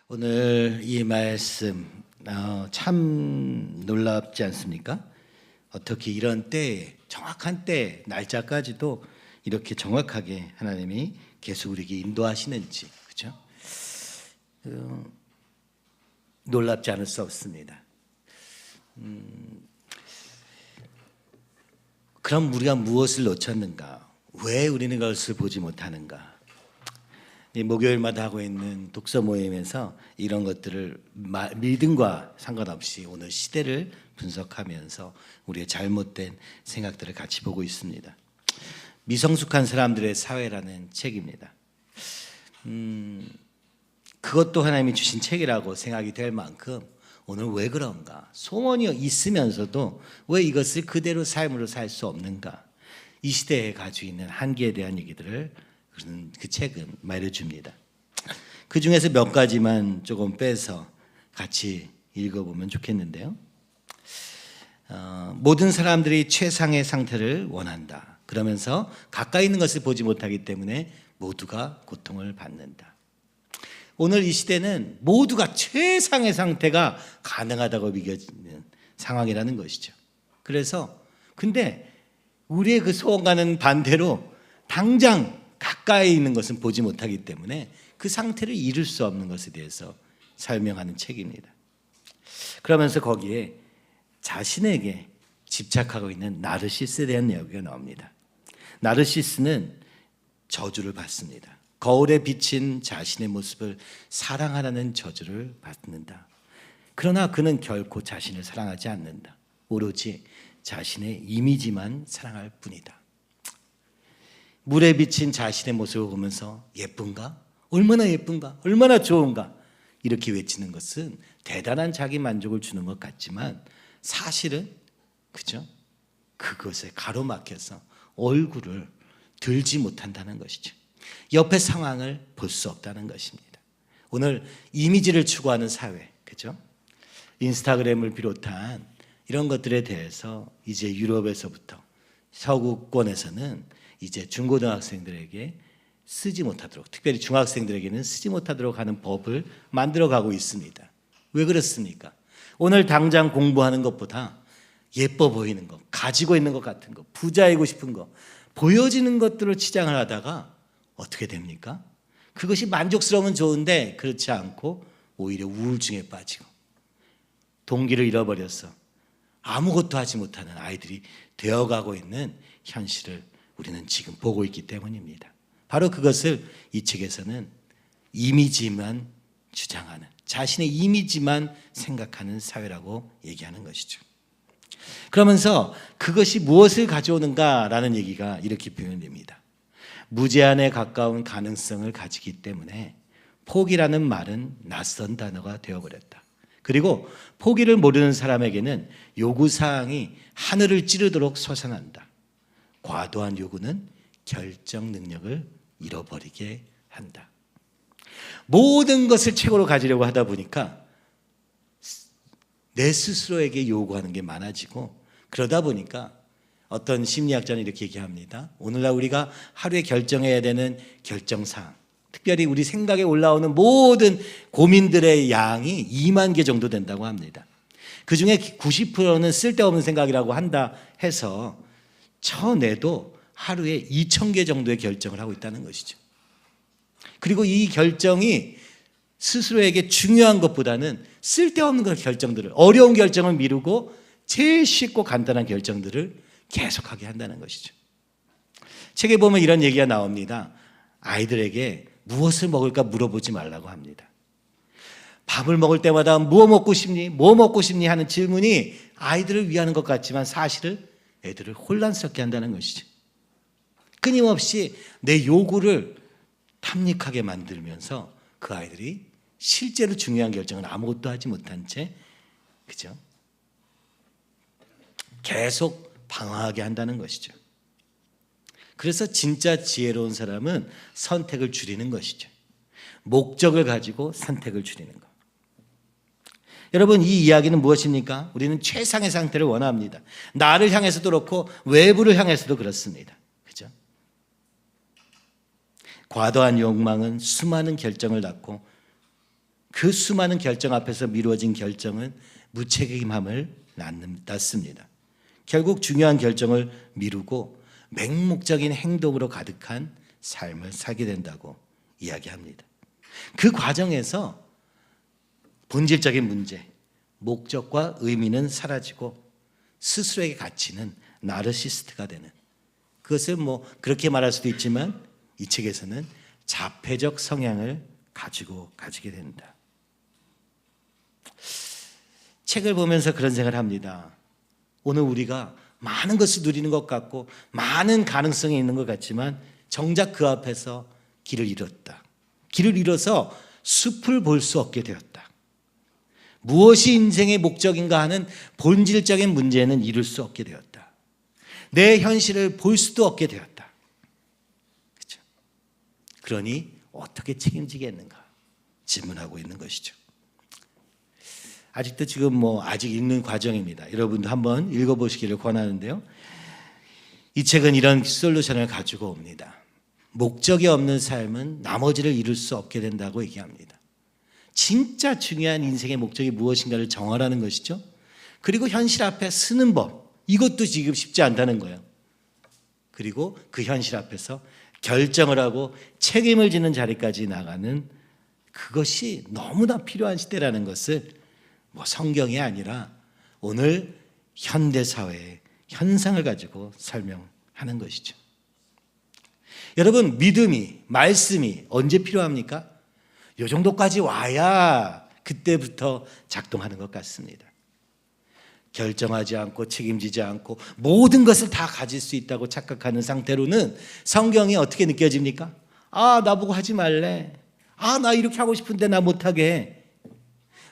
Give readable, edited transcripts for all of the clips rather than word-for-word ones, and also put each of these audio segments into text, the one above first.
오늘 이 말씀 참 놀랍지 않습니까? 어떻게 이런 때에 정확한 때 날짜까지도 이렇게 정확하게 하나님이 계속 우리에게 인도하시는지, 그렇죠? 놀랍지 않을 수 없습니다. 그럼 우리가 무엇을 놓쳤는가? 왜 우리는 그것을 보지 못하는가? 목요일마다 하고 있는 독서 모임에서 이런 것들을 믿음과 상관없이 오늘 시대를 분석하면서 우리의 잘못된 생각들을 같이 보고 있습니다. 미성숙한 사람들의 사회라는 책입니다. 그것도 하나님이 주신 책이라고 생각이 될 만큼 오늘 왜 그런가? 소원이 있으면서도 왜 이것을 그대로 삶으로 살 수 없는가? 이 시대에 가지고 있는 한계에 대한 얘기들을 그 책은 말해줍니다. 그 중에서 몇 가지만 조금 빼서 같이 읽어보면 좋겠는데요. 모든 사람들이 최상의 상태를 원한다. 그러면서 가까이 있는 것을 보지 못하기 때문에 모두가 고통을 받는다. 오늘 이 시대는 모두가 최상의 상태가 가능하다고 믿어지는 상황이라는 것이죠. 그래서 근데 우리의 그 소원과는 반대로 당장 가까이 있는 것은 보지 못하기 때문에 그 상태를 이룰 수 없는 것에 대해서 설명하는 책입니다. 그러면서 거기에 자신에게 집착하고 있는 나르시스에 대한 이야기가 나옵니다. 나르시스는 저주를 받습니다. 거울에 비친 자신의 모습을 사랑하라는 저주를 받는다. 그러나 그는 결코 자신을 사랑하지 않는다. 오로지 자신의 이미지만 사랑할 뿐이다. 물에 비친 자신의 모습을 보면서 예쁜가? 얼마나 예쁜가? 얼마나 좋은가? 이렇게 외치는 것은 대단한 자기 만족을 주는 것 같지만 사실은 그죠? 그것에 가로막혀서 얼굴을 들지 못한다는 것이죠. 옆의 상황을 볼 수 없다는 것입니다. 오늘 이미지를 추구하는 사회, 그죠? 인스타그램을 비롯한 이런 것들에 대해서 이제 유럽에서부터 서구권에서는 이제 중고등학생들에게 쓰지 못하도록, 특별히 중학생들에게는 쓰지 못하도록 하는 법을 만들어가고 있습니다. 왜 그렇습니까? 오늘 당장 공부하는 것보다 예뻐 보이는 것, 가지고 있는 것 같은 것, 부자이고 싶은 것, 보여지는 것들을 치장을 하다가 어떻게 됩니까? 그것이 만족스러우면 좋은데 그렇지 않고 오히려 우울증에 빠지고 동기를 잃어버려서 아무것도 하지 못하는 아이들이 되어가고 있는 현실을 우리는 지금 보고 있기 때문입니다. 바로 그것을 이 책에서는 이미지만 주장하는, 자신의 이미지만 생각하는 사회라고 얘기하는 것이죠. 그러면서 그것이 무엇을 가져오는가라는 얘기가 이렇게 표현됩니다. 무제한에 가까운 가능성을 가지기 때문에 포기라는 말은 낯선 단어가 되어버렸다. 그리고 포기를 모르는 사람에게는 요구사항이 하늘을 찌르도록 솟아난다. 과도한 요구는 결정 능력을 잃어버리게 한다. 모든 것을 최고로 가지려고 하다 보니까 내 스스로에게 요구하는 게 많아지고 그러다 보니까 어떤 심리학자는 이렇게 얘기합니다. 오늘날 우리가 하루에 결정해야 되는 결정사항, 특별히 우리 생각에 올라오는 모든 고민들의 양이 2만 개 정도 된다고 합니다. 그중에 90%는 쓸데없는 생각이라고 한다 해서 쳐내도 하루에 2,000개 정도의 결정을 하고 있다는 것이죠. 그리고 이 결정이 스스로에게 중요한 것보다는 쓸데없는 결정들을, 어려운 결정을 미루고 제일 쉽고 간단한 결정들을 계속하게 한다는 것이죠. 책에 보면 이런 얘기가 나옵니다. 아이들에게 무엇을 먹을까 물어보지 말라고 합니다. 밥을 먹을 때마다 뭐 먹고 싶니? 뭐 먹고 싶니? 하는 질문이 아이들을 위하는 것 같지만 사실은 애들을 혼란스럽게 한다는 것이죠. 끊임없이 내 요구를 탐닉하게 만들면서 그 아이들이 실제로 중요한 결정은 아무것도 하지 못한 채 그죠? 계속 방황하게 한다는 것이죠. 그래서 진짜 지혜로운 사람은 선택을 줄이는 것이죠. 목적을 가지고 선택을 줄이는 것. 여러분, 이 이야기는 무엇입니까? 우리는 최상의 상태를 원합니다. 나를 향해서도 그렇고 외부를 향해서도 그렇습니다. 그죠? 과도한 욕망은 수많은 결정을 낳고 그 수많은 결정 앞에서 미루어진 결정은 무책임함을 낳습니다. 결국 중요한 결정을 미루고 맹목적인 행동으로 가득한 삶을 살게 된다고 이야기합니다. 그 과정에서 본질적인 문제, 목적과 의미는 사라지고 스스로의 가치는 나르시스트가 되는, 그것을 그렇게 말할 수도 있지만 이 책에서는 자폐적 성향을 가지게 된다. 책을 보면서 그런 생각을 합니다. 오늘 우리가 많은 것을 누리는 것 같고 많은 가능성이 있는 것 같지만 정작 그 앞에서 길을 잃었다. 길을 잃어서 숲을 볼 수 없게 되었다. 무엇이 인생의 목적인가 하는 본질적인 문제는 이룰 수 없게 되었다. 내 현실을 볼 수도 없게 되었다. 그렇죠? 그러니 어떻게 책임지겠는가 질문하고 있는 것이죠. 아직도 지금 아직 읽는 과정입니다. 여러분도 한번 읽어보시기를 권하는데요. 이 책은 이런 솔루션을 가지고 옵니다. 목적이 없는 삶은 나머지를 이룰 수 없게 된다고 얘기합니다. 진짜 중요한 인생의 목적이 무엇인가를 정하라는 것이죠. 그리고 현실 앞에 서는 법, 이것도 지금 쉽지 않다는 거예요. 그리고 그 현실 앞에서 결정을 하고 책임을 지는 자리까지 나가는, 그것이 너무나 필요한 시대라는 것을 성경이 아니라 오늘 현대사회의 현상을 가지고 설명하는 것이죠. 여러분, 믿음이, 말씀이 언제 필요합니까? 이 정도까지 와야 그때부터 작동하는 것 같습니다. 결정하지 않고 책임지지 않고 모든 것을 다 가질 수 있다고 착각하는 상태로는 성경이 어떻게 느껴집니까? 나보고 하지 말래. 나 이렇게 하고 싶은데 나 못하게 해.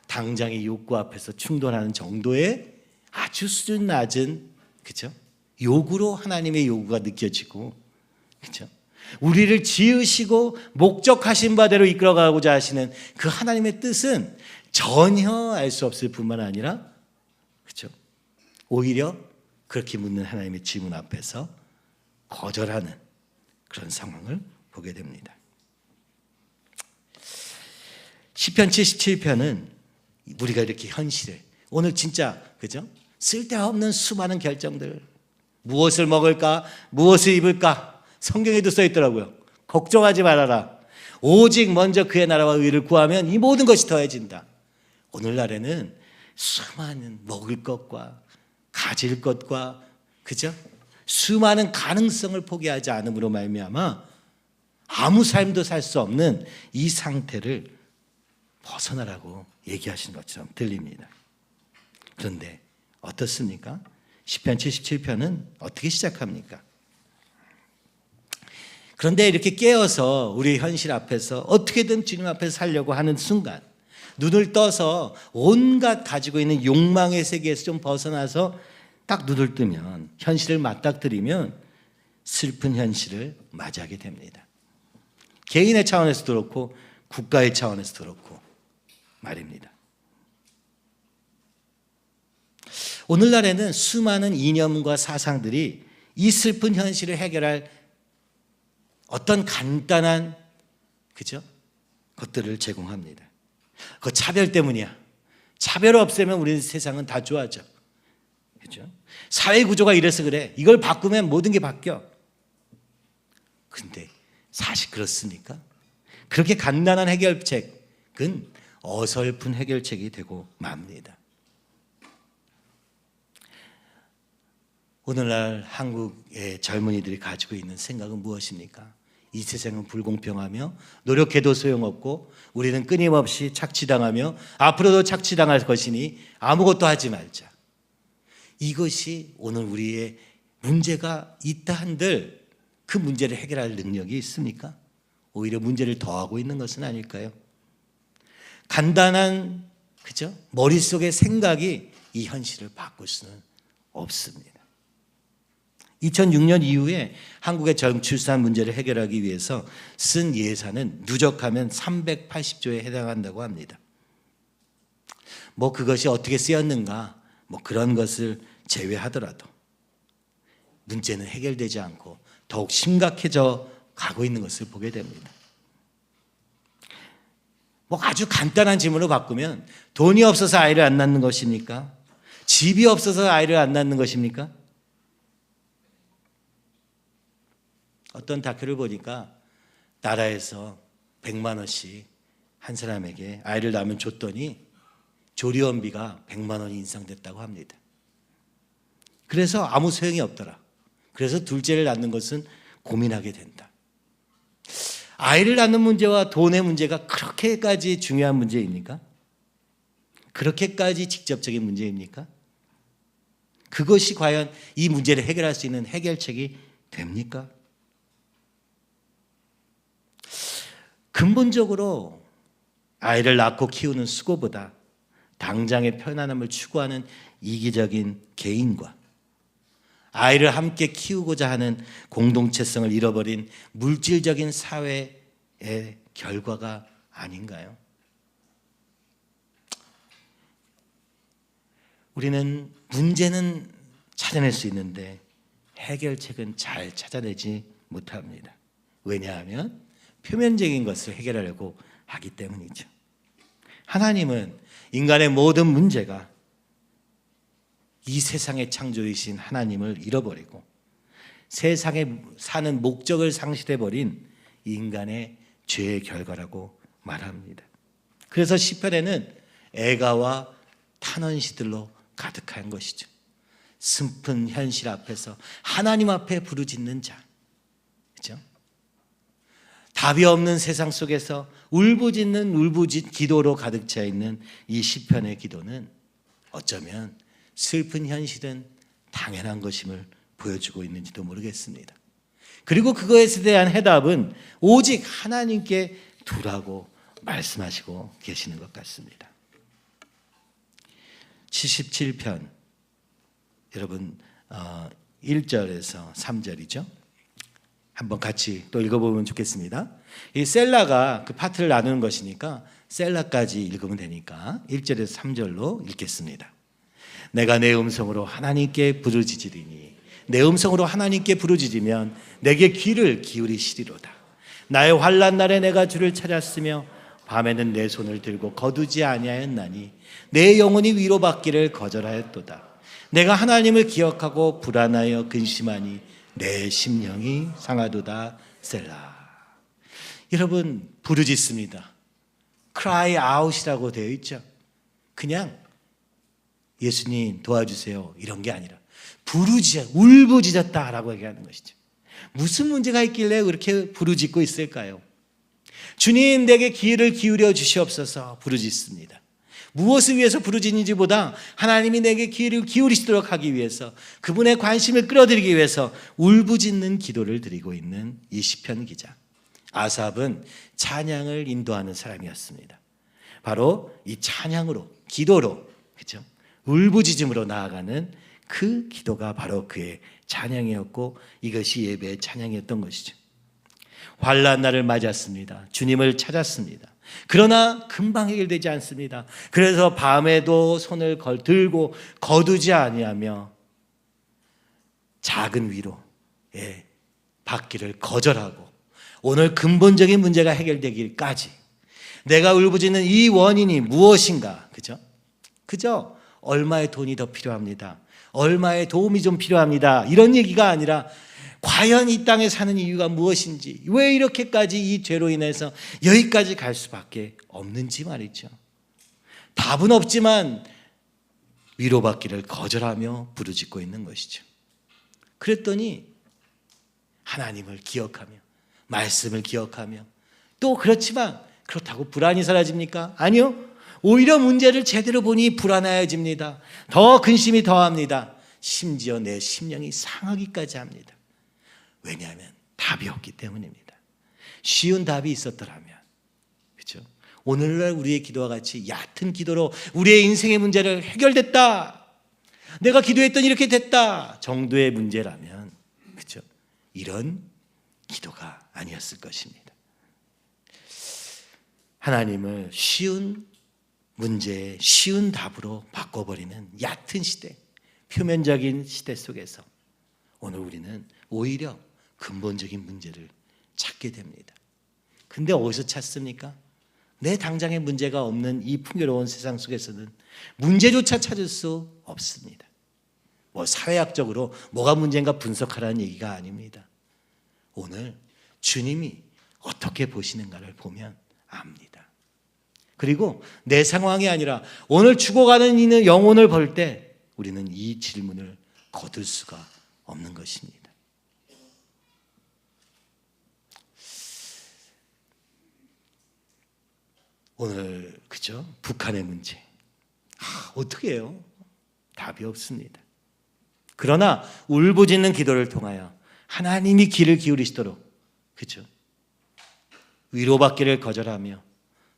당장의 욕구 앞에서 충돌하는 정도의 아주 수준 낮은, 그죠? 요구로 하나님의 요구가 느껴지고, 그죠? 우리를 지으시고 목적하신 바대로 이끌어가고자 하시는 그 하나님의 뜻은 전혀 알 수 없을 뿐만 아니라, 그죠? 오히려 그렇게 묻는 하나님의 질문 앞에서 거절하는 그런 상황을 보게 됩니다. 시편 77편은 우리가 이렇게 현실에 오늘 진짜, 그죠? 쓸데없는 수많은 결정들, 무엇을 먹을까, 무엇을 입을까, 성경에도 써 있더라고요. 걱정하지 말아라. 오직 먼저 그의 나라와 의를 구하면 이 모든 것이 더해진다. 오늘날에는 수많은 먹을 것과 가질 것과, 그죠? 수많은 가능성을 포기하지 않음으로 말미암아 아무 삶도 살 수 없는 이 상태를 벗어나라고 얘기하신 것처럼 들립니다. 그런데 어떻습니까? 시편 77편은 어떻게 시작합니까? 그런데 이렇게 깨어서 우리 현실 앞에서 어떻게든 주님 앞에서 살려고 하는 순간, 눈을 떠서 온갖 가지고 있는 욕망의 세계에서 좀 벗어나서 딱 눈을 뜨면, 현실을 맞닥뜨리면 슬픈 현실을 맞이하게 됩니다. 개인의 차원에서도 그렇고 국가의 차원에서도 그렇고 말입니다. 오늘날에는 수많은 이념과 사상들이 이 슬픈 현실을 해결할 어떤 간단한, 그죠? 것들을 제공합니다. 그 차별 때문이야. 차별을 없애면 우리 세상은 다 좋아져. 그죠? 사회 구조가 이래서 그래. 이걸 바꾸면 모든 게 바뀌어. 근데 사실 그렇습니까? 그렇게 간단한 해결책은 어설픈 해결책이 되고 맙니다. 오늘날 한국의 젊은이들이 가지고 있는 생각은 무엇입니까? 이 세상은 불공평하며 노력해도 소용없고 우리는 끊임없이 착취당하며 앞으로도 착취당할 것이니 아무것도 하지 말자. 이것이 오늘 우리의 문제가 있다 한들 그 문제를 해결할 능력이 있습니까? 오히려 문제를 더하고 있는 것은 아닐까요? 간단한, 그죠? 머릿속의 생각이 이 현실을 바꿀 수는 없습니다. 2006년 이후에 한국의 저출산 문제를 해결하기 위해서 쓴 예산은 누적하면 380조에 해당한다고 합니다. 그것이 어떻게 쓰였는가, 그런 것을 제외하더라도 문제는 해결되지 않고 더욱 심각해져 가고 있는 것을 보게 됩니다. 뭐 아주 간단한 질문으로 바꾸면 돈이 없어서 아이를 안 낳는 것입니까? 집이 없어서 아이를 안 낳는 것입니까? 어떤 다큐를 보니까 나라에서 100만 원씩 한 사람에게 아이를 낳으면 줬더니 조리원비가 100만 원이 인상됐다고 합니다. 그래서 아무 소용이 없더라. 그래서 둘째를 낳는 것은 고민하게 된다. 아이를 낳는 문제와 돈의 문제가 그렇게까지 중요한 문제입니까? 그렇게까지 직접적인 문제입니까? 그것이 과연 이 문제를 해결할 수 있는 해결책이 됩니까? 근본적으로 아이를 낳고 키우는 수고보다 당장의 편안함을 추구하는 이기적인 개인과 아이를 함께 키우고자 하는 공동체성을 잃어버린 물질적인 사회의 결과가 아닌가요? 우리는 문제는 찾아낼 수 있는데 해결책은 잘 찾아내지 못합니다. 왜냐하면 표면적인 것을 해결하려고 하기 때문이죠. 하나님은 인간의 모든 문제가 이 세상의 창조이신 하나님을 잃어버리고 세상에 사는 목적을 상실해버린 인간의 죄의 결과라고 말합니다. 그래서 시편에는 애가와 탄원시들로 가득한 것이죠. 슬픈 현실 앞에서 하나님 앞에 부르짖는 자, 그렇죠? 답이 없는 세상 속에서 울부짖는 기도로 가득 차 있는 이 시편의 기도는 어쩌면 슬픈 현실은 당연한 것임을 보여주고 있는지도 모르겠습니다. 그리고 그거에 대한 해답은 오직 하나님께 두라고 말씀하시고 계시는 것 같습니다. 77편 여러분 1절에서 3절이죠. 한번 같이 또 읽어보면 좋겠습니다. 이 셀라가 그 파트를 나누는 것이니까 셀라까지 읽으면 되니까 1절에서 3절로 읽겠습니다. 내가 내 음성으로 하나님께 부르짖으리니 내 음성으로 하나님께 부르짖으면 내게 귀를 기울이시리로다. 나의 환난 날에 내가 주를 찾았으며 밤에는 내 손을 들고 거두지 아니하였나니 내 영혼이 위로받기를 거절하였도다. 내가 하나님을 기억하고 불안하여 근심하니 내 심령이 상하도다. 셀라. 여러분 부르짖습니다. cry out이라고 되어 있죠. 그냥 예수님 도와주세요 이런 게 아니라 울부짖었다라고 얘기하는 것이죠. 무슨 문제가 있길래 그렇게 부르짖고 있을까요? 주님 내게 귀를 기울여 주시옵소서 부르짖습니다. 무엇을 위해서 부르짖는지보다 하나님이 내게 귀를 기울이시도록 하기 위해서 그분의 관심을 끌어들이기 위해서 울부짖는 기도를 드리고 있는 이 시편 기자. 아삽은 찬양을 인도하는 사람이었습니다. 바로 이 찬양으로 기도로 그렇죠? 울부짖음으로 나아가는 그 기도가 바로 그의 찬양이었고 이것이 예배의 찬양이었던 것이죠. 환난 날을 맞았습니다. 주님을 찾았습니다. 그러나 금방 해결되지 않습니다. 그래서 밤에도 손을 들고 거두지 아니하며 작은 위로에 받기를 거절하고 오늘 근본적인 문제가 해결되기까지 내가 울부짖는 이 원인이 무엇인가? 그죠? 얼마의 돈이 더 필요합니다. 얼마의 도움이 좀 필요합니다. 이런 얘기가 아니라 과연 이 땅에 사는 이유가 무엇인지, 왜 이렇게까지 이 죄로 인해서 여기까지 갈 수밖에 없는지 말이죠. 답은 없지만 위로받기를 거절하며 부르짖고 있는 것이죠. 그랬더니 하나님을 기억하며 말씀을 기억하며 또 그렇지만 그렇다고 불안이 사라집니까? 아니요. 오히려 문제를 제대로 보니 불안해집니다. 더 근심이 더합니다. 심지어 내 심령이 상하기까지 합니다. 왜냐하면 답이 없기 때문입니다. 쉬운 답이 있었더라면, 그렇죠? 오늘날 우리의 기도와 같이 얕은 기도로 우리의 인생의 문제를 해결됐다, 내가 기도했더니 이렇게 됐다 정도의 문제라면, 그렇죠? 이런 기도가 아니었을 것입니다. 하나님을 쉬운 문제에 쉬운 답으로 바꿔버리는 얕은 시대, 표면적인 시대 속에서 오늘 우리는 오히려 근본적인 문제를 찾게 됩니다. 근데 어디서 찾습니까? 내 당장에 문제가 없는 이 풍요로운 세상 속에서는 문제조차 찾을 수 없습니다. 뭐 사회학적으로 뭐가 문제인가 분석하라는 얘기가 아닙니다. 오늘 주님이 어떻게 보시는가를 보면 압니다. 그리고 내 상황이 아니라 오늘 죽어가는 이는 영혼을 볼 때 우리는 이 질문을 거둘 수가 없는 것입니다. 오늘 그죠? 북한의 문제. 어떻게 해요? 답이 없습니다. 그러나 울부짖는 기도를 통하여 하나님이 귀를 기울이시도록 그죠? 위로받기를 거절하며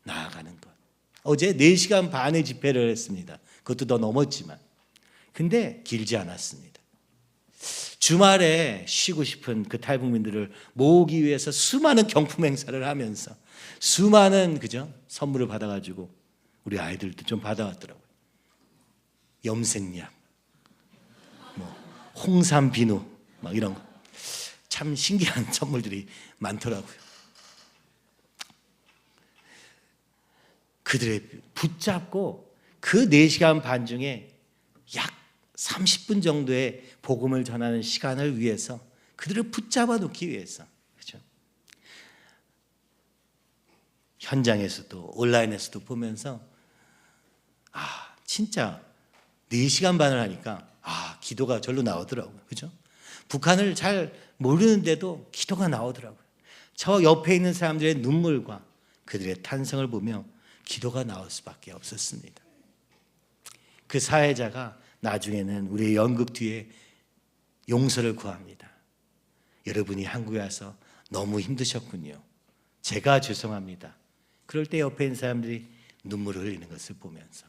나아가는 것. 어제 4시간 반의 집회를 했습니다. 그것도 더 넘었지만. 근데 길지 않았습니다. 주말에 쉬고 싶은 그 탈북민들을 모으기 위해서 수많은 경품 행사를 하면서 수많은 그죠? 선물을 받아가지고 우리 아이들도 좀 받아왔더라고요. 염색약, 뭐 홍삼 비누, 막 이런 거. 참 신기한 선물들이 많더라고요. 그들의 붙잡고 그 4시간 반 중에 약 30분 정도의 복음을 전하는 시간을 위해서 그들을 붙잡아 놓기 위해서 그렇죠? 현장에서도 온라인에서도 보면서 진짜 4시간 반을 하니까 기도가 절로 나오더라고요. 그렇죠? 북한을 잘 모르는데도 기도가 나오더라고요. 저 옆에 있는 사람들의 눈물과 그들의 탄성을 보며 기도가 나올 수밖에 없었습니다. 그 사회자가 나중에는 우리의 연극 뒤에 용서를 구합니다. 여러분이 한국에 와서 너무 힘드셨군요. 제가 죄송합니다. 그럴 때 옆에 있는 사람들이 눈물을 흘리는 것을 보면서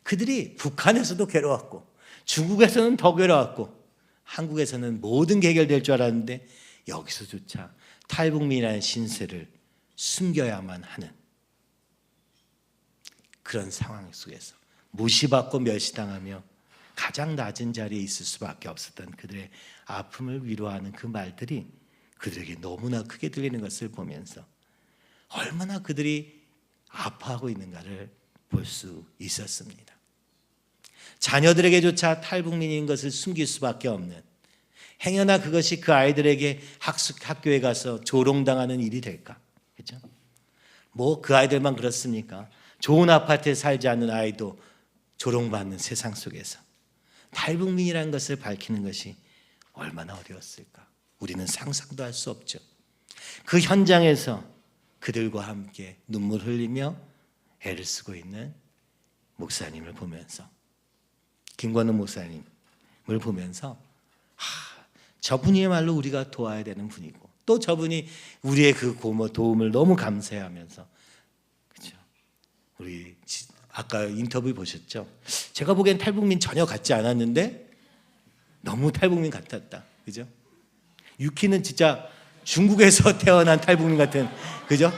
그들이 북한에서도 괴로웠고 중국에서는 더 괴로웠고 한국에서는 모든 게 해결될 줄 알았는데 여기서조차 탈북민이라는 신세를 숨겨야만 하는 그런 상황 속에서 무시받고 멸시당하며 가장 낮은 자리에 있을 수밖에 없었던 그들의 아픔을 위로하는 그 말들이 그들에게 너무나 크게 들리는 것을 보면서 얼마나 그들이 아파하고 있는가를 볼 수 있었습니다. 자녀들에게조차 탈북민인 것을 숨길 수밖에 없는 행여나 그것이 그 아이들에게 학교에 가서 조롱당하는 일이 될까? 그렇죠? 뭐 그 아이들만 그렇습니까? 좋은 아파트에 살지 않는 아이도 조롱받는 세상 속에서 탈북민이라는 것을 밝히는 것이 얼마나 어려웠을까? 우리는 상상도 할 수 없죠. 그 현장에서 그들과 함께 눈물 흘리며 애를 쓰고 있는 목사님을 보면서 김관우 목사님을 보면서 저분이야말로 우리가 도와야 되는 분이고 또 저분이 우리의 그 도움을 너무 감사해하면서 그렇죠? 우리 아까 인터뷰 보셨죠? 제가 보기엔 탈북민 전혀 같지 않았는데 너무 탈북민 같았다. 그죠? 유키는 진짜 중국에서 태어난 탈북민 같은 그죠?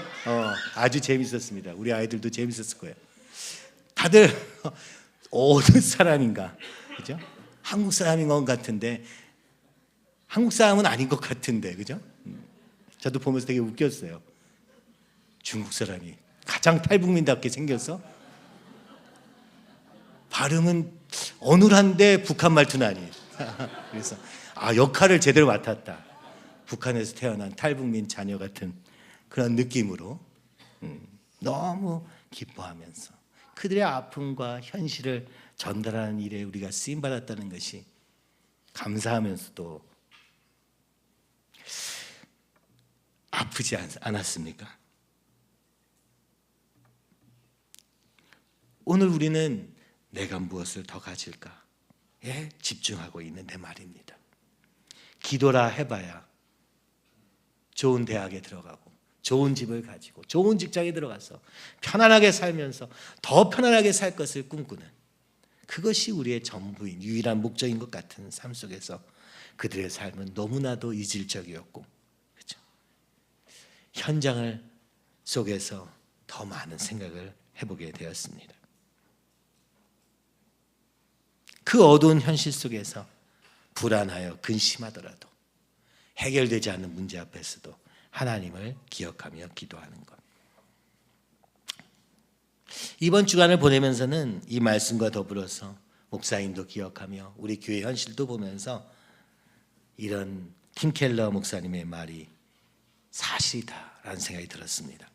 아주 재밌었습니다. 우리 아이들도 재밌었을 거예요. 다들 어느 사람인가? 그죠? 한국 사람인 것 같은데 한국 사람은 아닌 것 같은데 그죠? 저도 보면서 되게 웃겼어요. 중국 사람이 가장 탈북민답게 생겨서 발음은 어눌한데 북한 말투는 아니에요. 그래서 역할을 제대로 맡았다. 북한에서 태어난 탈북민 자녀 같은 그런 느낌으로 너무 기뻐하면서 그들의 아픔과 현실을 전달하는 일에 우리가 쓰임받았다는 것이 감사하면서도 아프지 않았습니까? 오늘 우리는 내가 무엇을 더 가질까에 집중하고 있는데 말입니다. 기도라 해봐야 좋은 대학에 들어가고 좋은 집을 가지고 좋은 직장에 들어가서 편안하게 살면서 더 편안하게 살 것을 꿈꾸는 그것이 우리의 전부인 유일한 목적인 것 같은 삶 속에서 그들의 삶은 너무나도 이질적이었고 그렇죠? 현장을 속에서 더 많은 생각을 해보게 되었습니다. 그 어두운 현실 속에서 불안하여 근심하더라도 해결되지 않는 문제 앞에서도 하나님을 기억하며 기도하는 것. 이번 주간을 보내면서는 이 말씀과 더불어서 목사님도 기억하며 우리 교회 현실도 보면서 이런 팀 켈러 목사님의 말이 사실이다라는 생각이 들었습니다.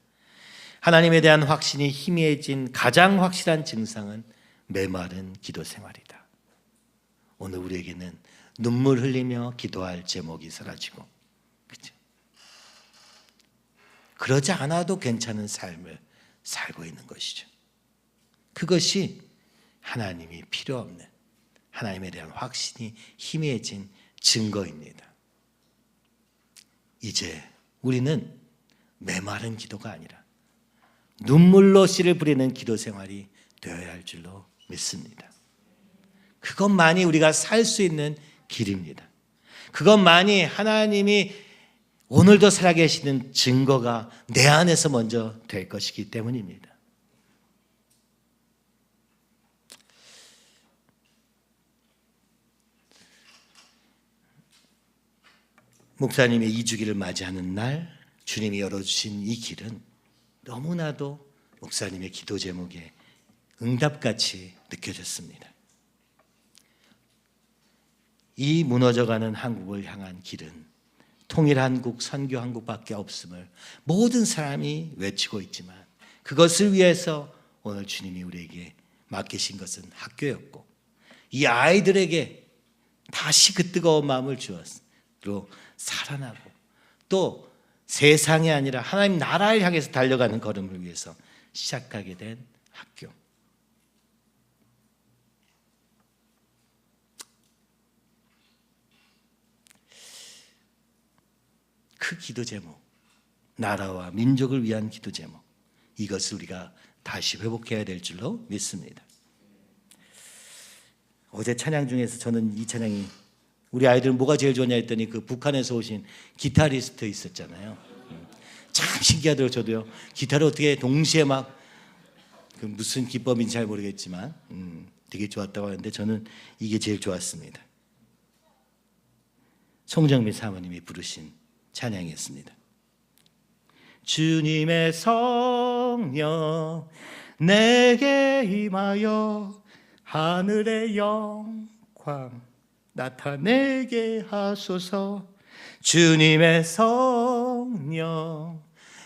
하나님에 대한 확신이 희미해진 가장 확실한 증상은 메마른 기도 생활이다. 오늘 우리에게는 눈물 흘리며 기도할 제목이 사라지고, 그렇죠? 그러지 않아도 괜찮은 삶을 살고 있는 것이죠. 그것이 하나님이 필요 없는, 하나님에 대한 확신이 희미해진 증거입니다. 이제 우리는 메마른 기도가 아니라 눈물로 씨를 뿌리는 기도 생활이 되어야 할 줄로 믿습니다. 그것만이 우리가 살 수 있는 길입니다. 그것만이 하나님이 오늘도 살아계시는 증거가 내 안에서 먼저 될 것이기 때문입니다. 목사님의 이주기를 맞이하는 날 주님이 열어주신 이 길은 너무나도 목사님의 기도 제목에 응답같이 느껴졌습니다. 이 무너져가는 한국을 향한 길은 통일한국, 선교한국밖에 없음을 모든 사람이 외치고 있지만 그것을 위해서 오늘 주님이 우리에게 맡기신 것은 학교였고 이 아이들에게 다시 그 뜨거운 마음을 주었으로 살아나고 또 세상이 아니라 하나님 나라를 향해서 달려가는 걸음을 위해서 시작하게 된 학교. 그 기도 제목, 나라와 민족을 위한 기도 제목, 이것을 우리가 다시 회복해야 될 줄로 믿습니다. 어제 찬양 중에서 저는 이 찬양이 우리 아이들은 뭐가 제일 좋냐 했더니 그 북한에서 오신 기타리스트 있었잖아요. 참 신기하더라고요. 저도요. 기타를 어떻게 동시에 막 그 무슨 기법인지 잘 모르겠지만 되게 좋았다고 하는데 저는 이게 제일 좋았습니다. 송정미 사모님이 부르신 찬양이었습니다. 주님의 성령 내게 임하여 하늘의 영광 나타내게 하소서. 주님의 성령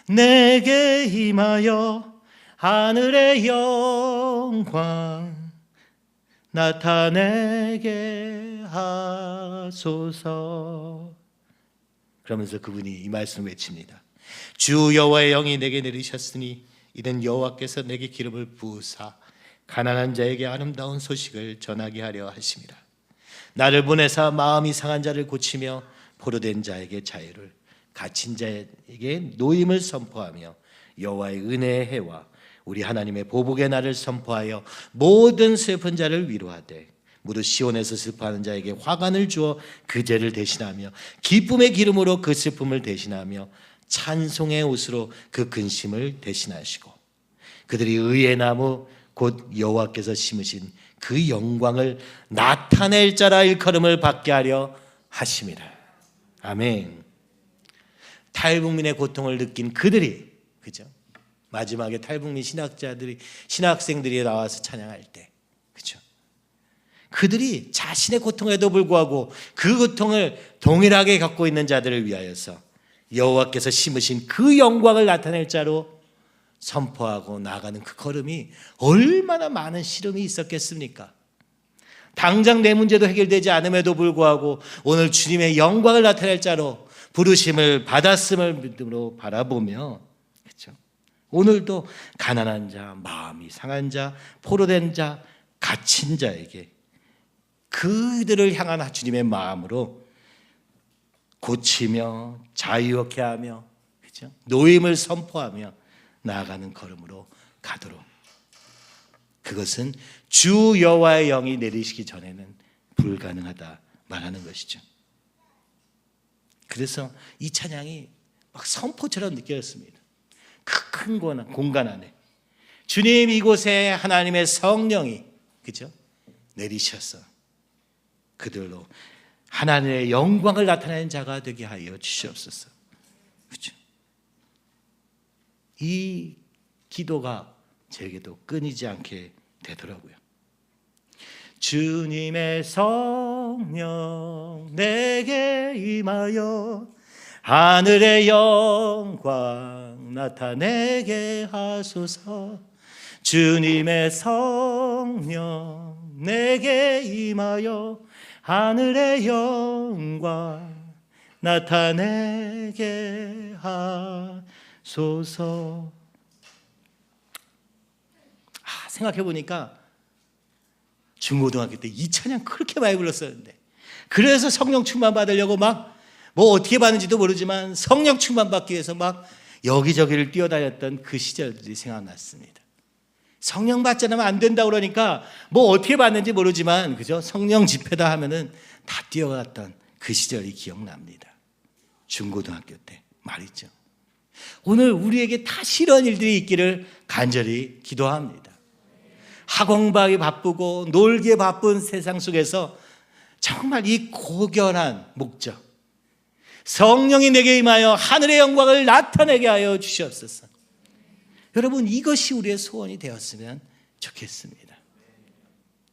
내게 임하여 하늘의 영광 나타내게 하소서. 그러면서 그분이 이 말씀을 외칩니다. 주 여호와의 영이 내게 내리셨으니 이는 여호와께서 내게 기름을 부으사 가난한 자에게 아름다운 소식을 전하게 하려 하심이라. 나를 보내사 마음이 상한 자를 고치며 포로된 자에게 자유를, 갇힌 자에게 노임을 선포하며 여호와의 은혜의 해와 우리 하나님의 보복의 날을 선포하여 모든 슬픈 자를 위로하되 무릇 시온에서 슬퍼하는 자에게 화관을 주어 그 죄를 대신하며 기쁨의 기름으로 그 슬픔을 대신하며 찬송의 옷으로 그 근심을 대신하시고 그들이 의의 나무 곧 여호와께서 심으신 그 영광을 나타낼 자라 일컬음을 받게 하려 하심이라. 아멘. 탈북민의 고통을 느낀 그들이, 그죠? 마지막에 탈북민 신학생들이 나와서 찬양할 때, 그죠? 그들이 자신의 고통에도 불구하고 그 고통을 동일하게 갖고 있는 자들을 위하여서 여호와께서 심으신 그 영광을 나타낼 자로 선포하고 나가는 그 걸음이 얼마나 많은 시름이 있었겠습니까? 당장 내 문제도 해결되지 않음에도 불구하고 오늘 주님의 영광을 나타낼 자로 부르심을 받았음을 믿음으로 바라보며, 그렇죠? 오늘도 가난한 자, 마음이 상한 자, 포로된 자, 갇힌 자에게 그들을 향한 주님의 마음으로 고치며 자유케 하며, 그렇죠? 노임을 선포하며 나아가는 걸음으로 가도록, 그것은 주 여호와의 영이 내리시기 전에는 불가능하다 말하는 것이죠. 그래서 이 찬양이 막 선포처럼 느껴졌습니다. 큰 공간 안에 주님 이곳에 하나님의 성령이, 그죠? 내리셔서 그들로 하나님의 영광을 나타내는 자가 되게 하여 주시옵소서. 그죠? 이 기도가 저에게도 끊이지 않게 되더라고요. 주님의 성령 내게 임하여 하늘의 영광 나타내게 하소서. 주님의 성령 내게 임하여 하늘의 영광 나타내게 하소서. 생각해보니까 중고등학교 때 이 찬양 그렇게 많이 불렀었는데, 그래서 성령 충만 받으려고 막 뭐 어떻게 받는지도 모르지만 성령 충만 받기 위해서 막 여기저기를 뛰어다녔던 그 시절들이 생각났습니다. 성령 받지 않으면 안 된다고 그러니까 뭐 어떻게 받는지 모르지만 그죠? 성령 집회다 하면은 다 뛰어갔던 그 시절이 기억납니다. 중고등학교 때 말이죠. 오늘 우리에게 다시 이런 일들이 있기를 간절히 기도합니다. 학원가기 바쁘고 놀기에 바쁜 세상 속에서 정말 이 고결한 목적, 성령이 내게 임하여 하늘의 영광을 나타내게 하여 주시옵소서. 여러분, 이것이 우리의 소원이 되었으면 좋겠습니다.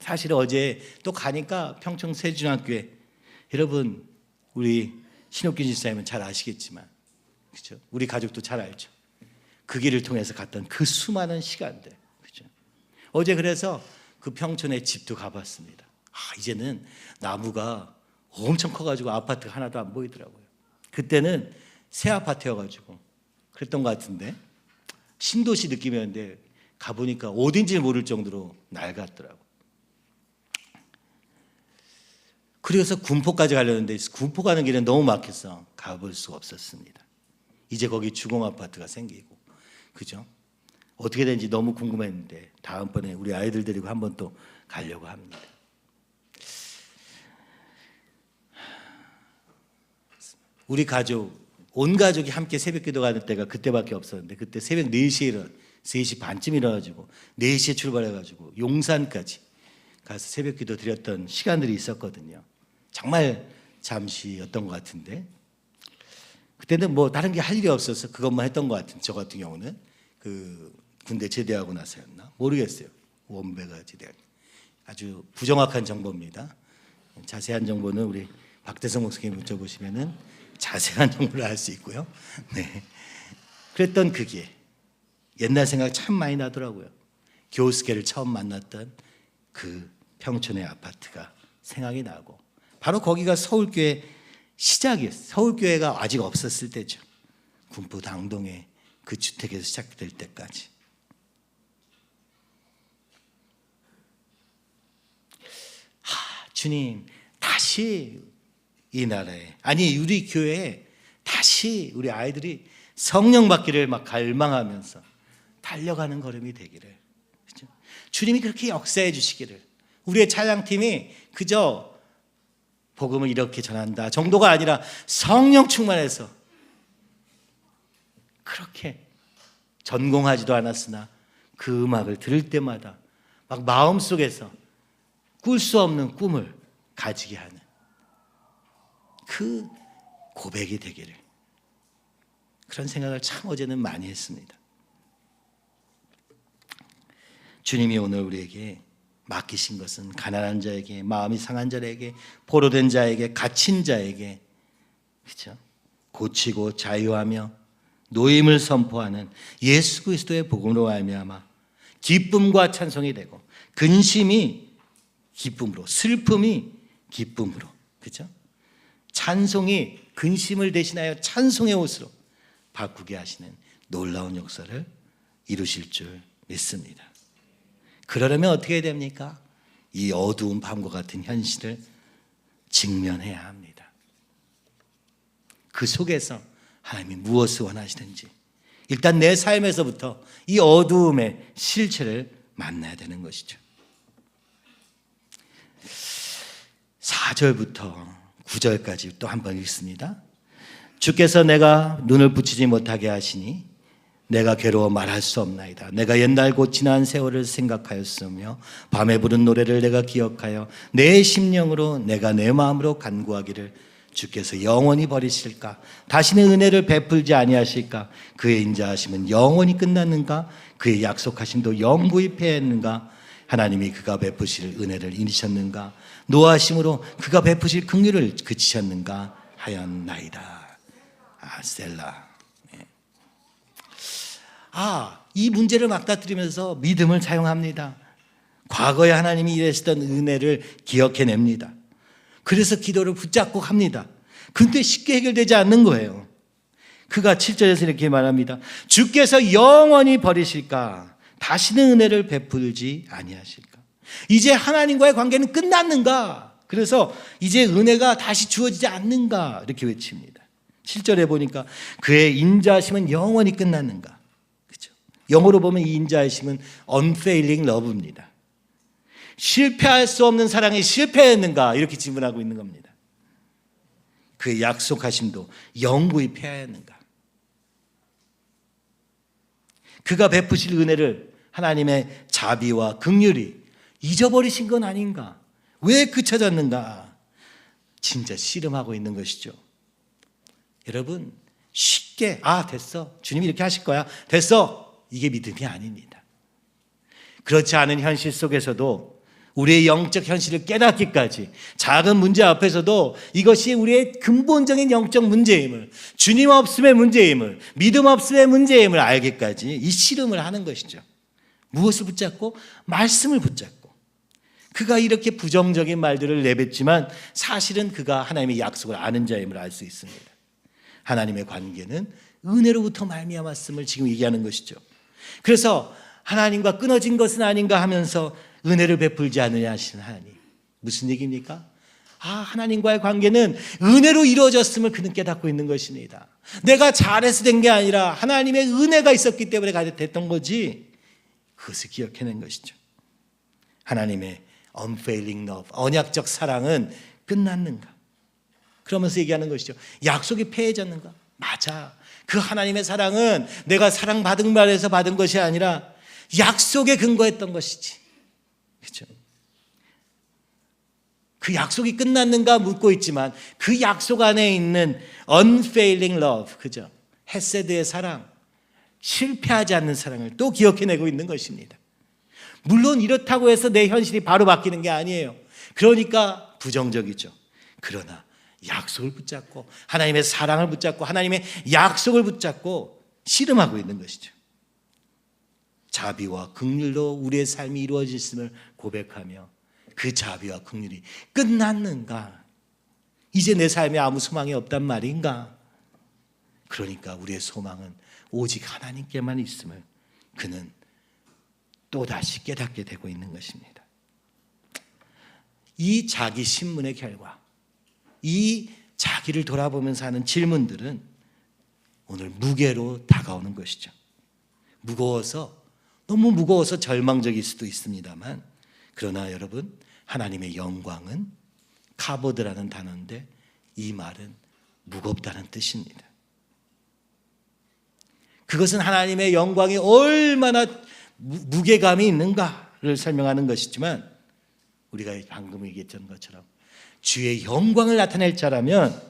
사실 어제 또 가니까 평촌 세중학교에, 여러분 우리 신옥균 집사님은 잘 아시겠지만 그렇죠? 우리 가족도 잘 알죠. 그 길을 통해서 갔던 그 수많은 시간들, 그렇죠? 어제 그래서 그 평촌에 집도 가봤습니다. 이제는 나무가 엄청 커가지고 아파트가 하나도 안 보이더라고요. 그때는 새 아파트여가지고 그랬던 것 같은데 신도시 느낌이었는데 가보니까 어딘지 모를 정도로 낡았더라고요. 그래서 군포까지 가려는데 군포 가는 길은 너무 막혀서 가볼 수가 없었습니다. 이제 거기 주공 아파트가 생기고, 그죠? 어떻게 되는지 너무 궁금했는데 다음번에 우리 아이들 데리고 한번 또 가려고 합니다. 우리 가족, 온 가족이 함께 새벽기도 가는 때가 그때밖에 없었는데, 그때 새벽 4시에 3시 반쯤 일어나가지고 4시에 출발해가지고 용산까지 가서 새벽기도 드렸던 시간들이 있었거든요. 정말 잠시였던 것 같은데, 그때는 뭐 다른 게 할 일이 없어서 그것만 했던 것 같은데, 저 같은 경우는 그 군대 제대하고 나서였나 모르겠어요. 원배가 제대한, 아주 부정확한 정보입니다. 자세한 정보는 우리 박대성 목사님 여쭤보시면은 자세한 정보를 알 수 있고요. 네, 그랬던 그게 옛날 생각 참 많이 나더라고요. 교우스케를 처음 만났던 그 평촌의 아파트가 생각이 나고, 바로 거기가 서울교회 시작이었어요. 서울교회가 아직 없었을 때죠. 군포 당동에 그 주택에서 시작될 때까지. 주님, 다시 이 나라에, 아니 우리 교회에 다시 우리 아이들이 성령 받기를 막 갈망하면서 달려가는 걸음이 되기를, 그렇죠? 주님이 그렇게 역사해 주시기를, 우리의 찬양팀이 그저 복음을 이렇게 전한다 정도가 아니라 성령 충만해서 그렇게 전공하지도 않았으나 그 음악을 들을 때마다 막 마음속에서 꿀 수 없는 꿈을 가지게 하는 그 고백이 되기를, 그런 생각을 참 어제는 많이 했습니다. 주님이 오늘 우리에게 맡기신 것은 가난한 자에게, 마음이 상한 자에게, 포로된 자에게, 갇힌 자에게, 그렇죠? 고치고 자유하며 노임을 선포하는 예수 그리스도의 복음으로 말미암아 기쁨과 찬송이 되고, 근심이 기쁨으로, 슬픔이 기쁨으로, 그렇죠? 찬송이 근심을 대신하여 찬송의 옷으로 바꾸게 하시는 놀라운 역사를 이루실 줄 믿습니다. 그러려면 어떻게 해야 됩니까? 이 어두운 밤과 같은 현실을 직면해야 합니다. 그 속에서 하나님이 무엇을 원하시는지 일단 내 삶에서부터 이 어두움의 실체를 만나야 되는 것이죠. 4절부터 9절까지 또 한 번 읽습니다. 주께서 내가 눈을 붙이지 못하게 하시니 내가 괴로워 말할 수 없나이다. 내가 옛날 곧 지난 세월을 생각하였으며 밤에 부른 노래를 내가 기억하여 내 심령으로 내가 내 마음으로 간구하기를 주께서 영원히 버리실까? 다시는 은혜를 베풀지 아니하실까? 그의 인자하심은 영원히 끝났는가? 그의 약속하심도 영구히 패했는가? 하나님이 그가 베푸실 은혜를 잊으셨는가? 노하심으로 그가 베푸실 긍휼을 그치셨는가 하였나이다. 셀라. 이 문제를 맞닥뜨리면서 믿음을 사용합니다. 과거에 하나님이 일하시던 은혜를 기억해냅니다. 그래서 기도를 붙잡고 합니다. 근데 쉽게 해결되지 않는 거예요. 그가 7절에서 이렇게 말합니다. 주께서 영원히 버리실까? 다시는 은혜를 베풀지 아니하실까? 이제 하나님과의 관계는 끝났는가? 그래서 이제 은혜가 다시 주어지지 않는가? 이렇게 외칩니다. 7절에 보니까 그의 인자하심은 영원히 끝났는가? 그렇죠? 영어로 보면 이 인자하심은 unfailing love입니다. 실패할 수 없는 사랑이 실패했는가? 이렇게 질문하고 있는 겁니다. 그의 약속하심도 영구히 패하였는가? 그가 베푸실 은혜를 하나님의 자비와 긍휼이 잊어버리신 건 아닌가? 왜 그쳐졌는가? 진짜 씨름하고 있는 것이죠. 여러분, 쉽게 됐어, 주님이 이렇게 하실 거야, 됐어, 이게 믿음이 아닙니다. 그렇지 않은 현실 속에서도 우리의 영적 현실을 깨닫기까지, 작은 문제 앞에서도 이것이 우리의 근본적인 영적 문제임을, 주님 없음의 문제임을, 믿음 없음의 문제임을 알기까지 이 씨름을 하는 것이죠. 무엇을 붙잡고? 말씀을 붙잡고. 그가 이렇게 부정적인 말들을 내뱉지만 사실은 그가 하나님의 약속을 아는 자임을 알 수 있습니다. 하나님의 관계는 은혜로부터 말미암았음을 지금 얘기하는 것이죠. 그래서 하나님과 끊어진 것은 아닌가 하면서 은혜를 베풀지 않으냐 하시는 하나님, 무슨 얘기입니까? 하나님과의 관계는 은혜로 이루어졌음을 그는 깨닫고 있는 것입니다. 내가 잘해서 된 게 아니라 하나님의 은혜가 있었기 때문에 됐던 거지, 그것을 기억해낸 것이죠. 하나님의 unfailing love, 언약적 사랑은 끝났는가? 그러면서 얘기하는 것이죠. 약속이 패해졌는가? 맞아. 그 하나님의 사랑은 내가 사랑받은 말에서 받은 것이 아니라 약속에 근거했던 것이지. 그렇죠? 그 약속이 끝났는가 묻고 있지만 그 약속 안에 있는 unfailing love, 그죠? 헤세드의 사랑, 실패하지 않는 사랑을 또 기억해내고 있는 것입니다. 물론 이렇다고 해서 내 현실이 바로 바뀌는 게 아니에요. 그러니까 부정적이죠. 그러나 약속을 붙잡고 하나님의 사랑을 붙잡고 하나님의 약속을 붙잡고 씨름하고 있는 것이죠. 자비와 긍휼로 우리의 삶이 이루어졌음을 고백하며 그 자비와 긍휼이 끝났는가? 이제 내 삶에 아무 소망이 없단 말인가? 그러니까 우리의 소망은 오직 하나님께만 있음을 그는 또다시 깨닫게 되고 있는 것입니다. 이 자기 신문의 결과, 이 자기를 돌아보면서 하는 질문들은 오늘 무게로 다가오는 것이죠. 너무 무거워서 절망적일 수도 있습니다만, 그러나 여러분, 하나님의 영광은 카보드라는 단어인데 이 말은 무겁다는 뜻입니다. 그것은 하나님의 영광이 얼마나 무게감이 있는가를 설명하는 것이지만, 우리가 방금 얘기했던 것처럼 주의 영광을 나타낼 자라면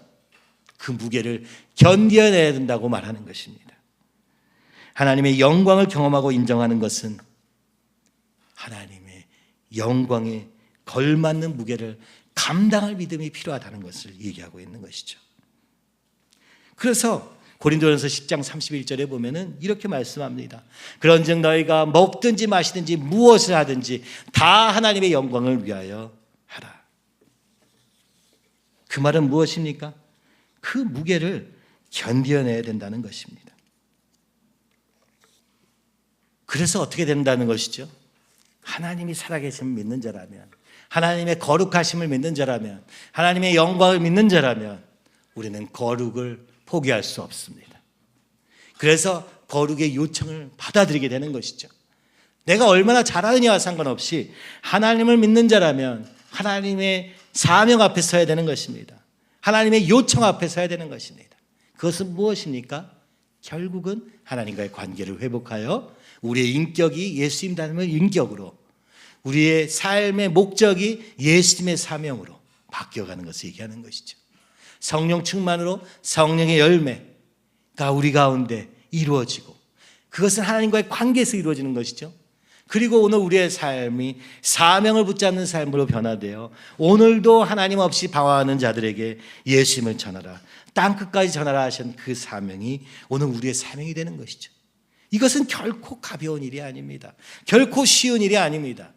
그 무게를 견뎌내야 된다고 말하는 것입니다. 하나님의 영광을 경험하고 인정하는 것은 하나님의 영광에 걸맞는 무게를 감당할 믿음이 필요하다는 것을 얘기하고 있는 것이죠. 그래서 고린도전서 10장 31절에 보면은 이렇게 말씀합니다. 그런즉 너희가 먹든지 마시든지 무엇을 하든지 다 하나님의 영광을 위하여 하라. 그 말은 무엇입니까? 그 무게를 견뎌내야 된다는 것입니다. 그래서 어떻게 된다는 것이죠? 하나님이 살아계심을 믿는 자라면, 하나님의 거룩하심을 믿는 자라면, 하나님의 영광을 믿는 자라면 우리는 거룩을 포기할 수 없습니다. 그래서 거룩의 요청을 받아들이게 되는 것이죠. 내가 얼마나 잘하느냐와 상관없이 하나님을 믿는 자라면 하나님의 사명 앞에 서야 되는 것입니다. 하나님의 요청 앞에 서야 되는 것입니다. 그것은 무엇입니까? 결국은 하나님과의 관계를 회복하여 우리의 인격이 예수님 닮은 인격으로, 우리의 삶의 목적이 예수님의 사명으로 바뀌어가는 것을 얘기하는 것이죠. 성령 충만으로 성령의 열매가 우리 가운데 이루어지고, 그것은 하나님과의 관계에서 이루어지는 것이죠. 그리고 오늘 우리의 삶이 사명을 붙잡는 삶으로 변화되어 오늘도 하나님 없이 방황하는 자들에게 예수님을 전하라, 땅끝까지 전하라 하신 그 사명이 오늘 우리의 사명이 되는 것이죠. 이것은 결코 가벼운 일이 아닙니다. 결코 쉬운 일이 아닙니다.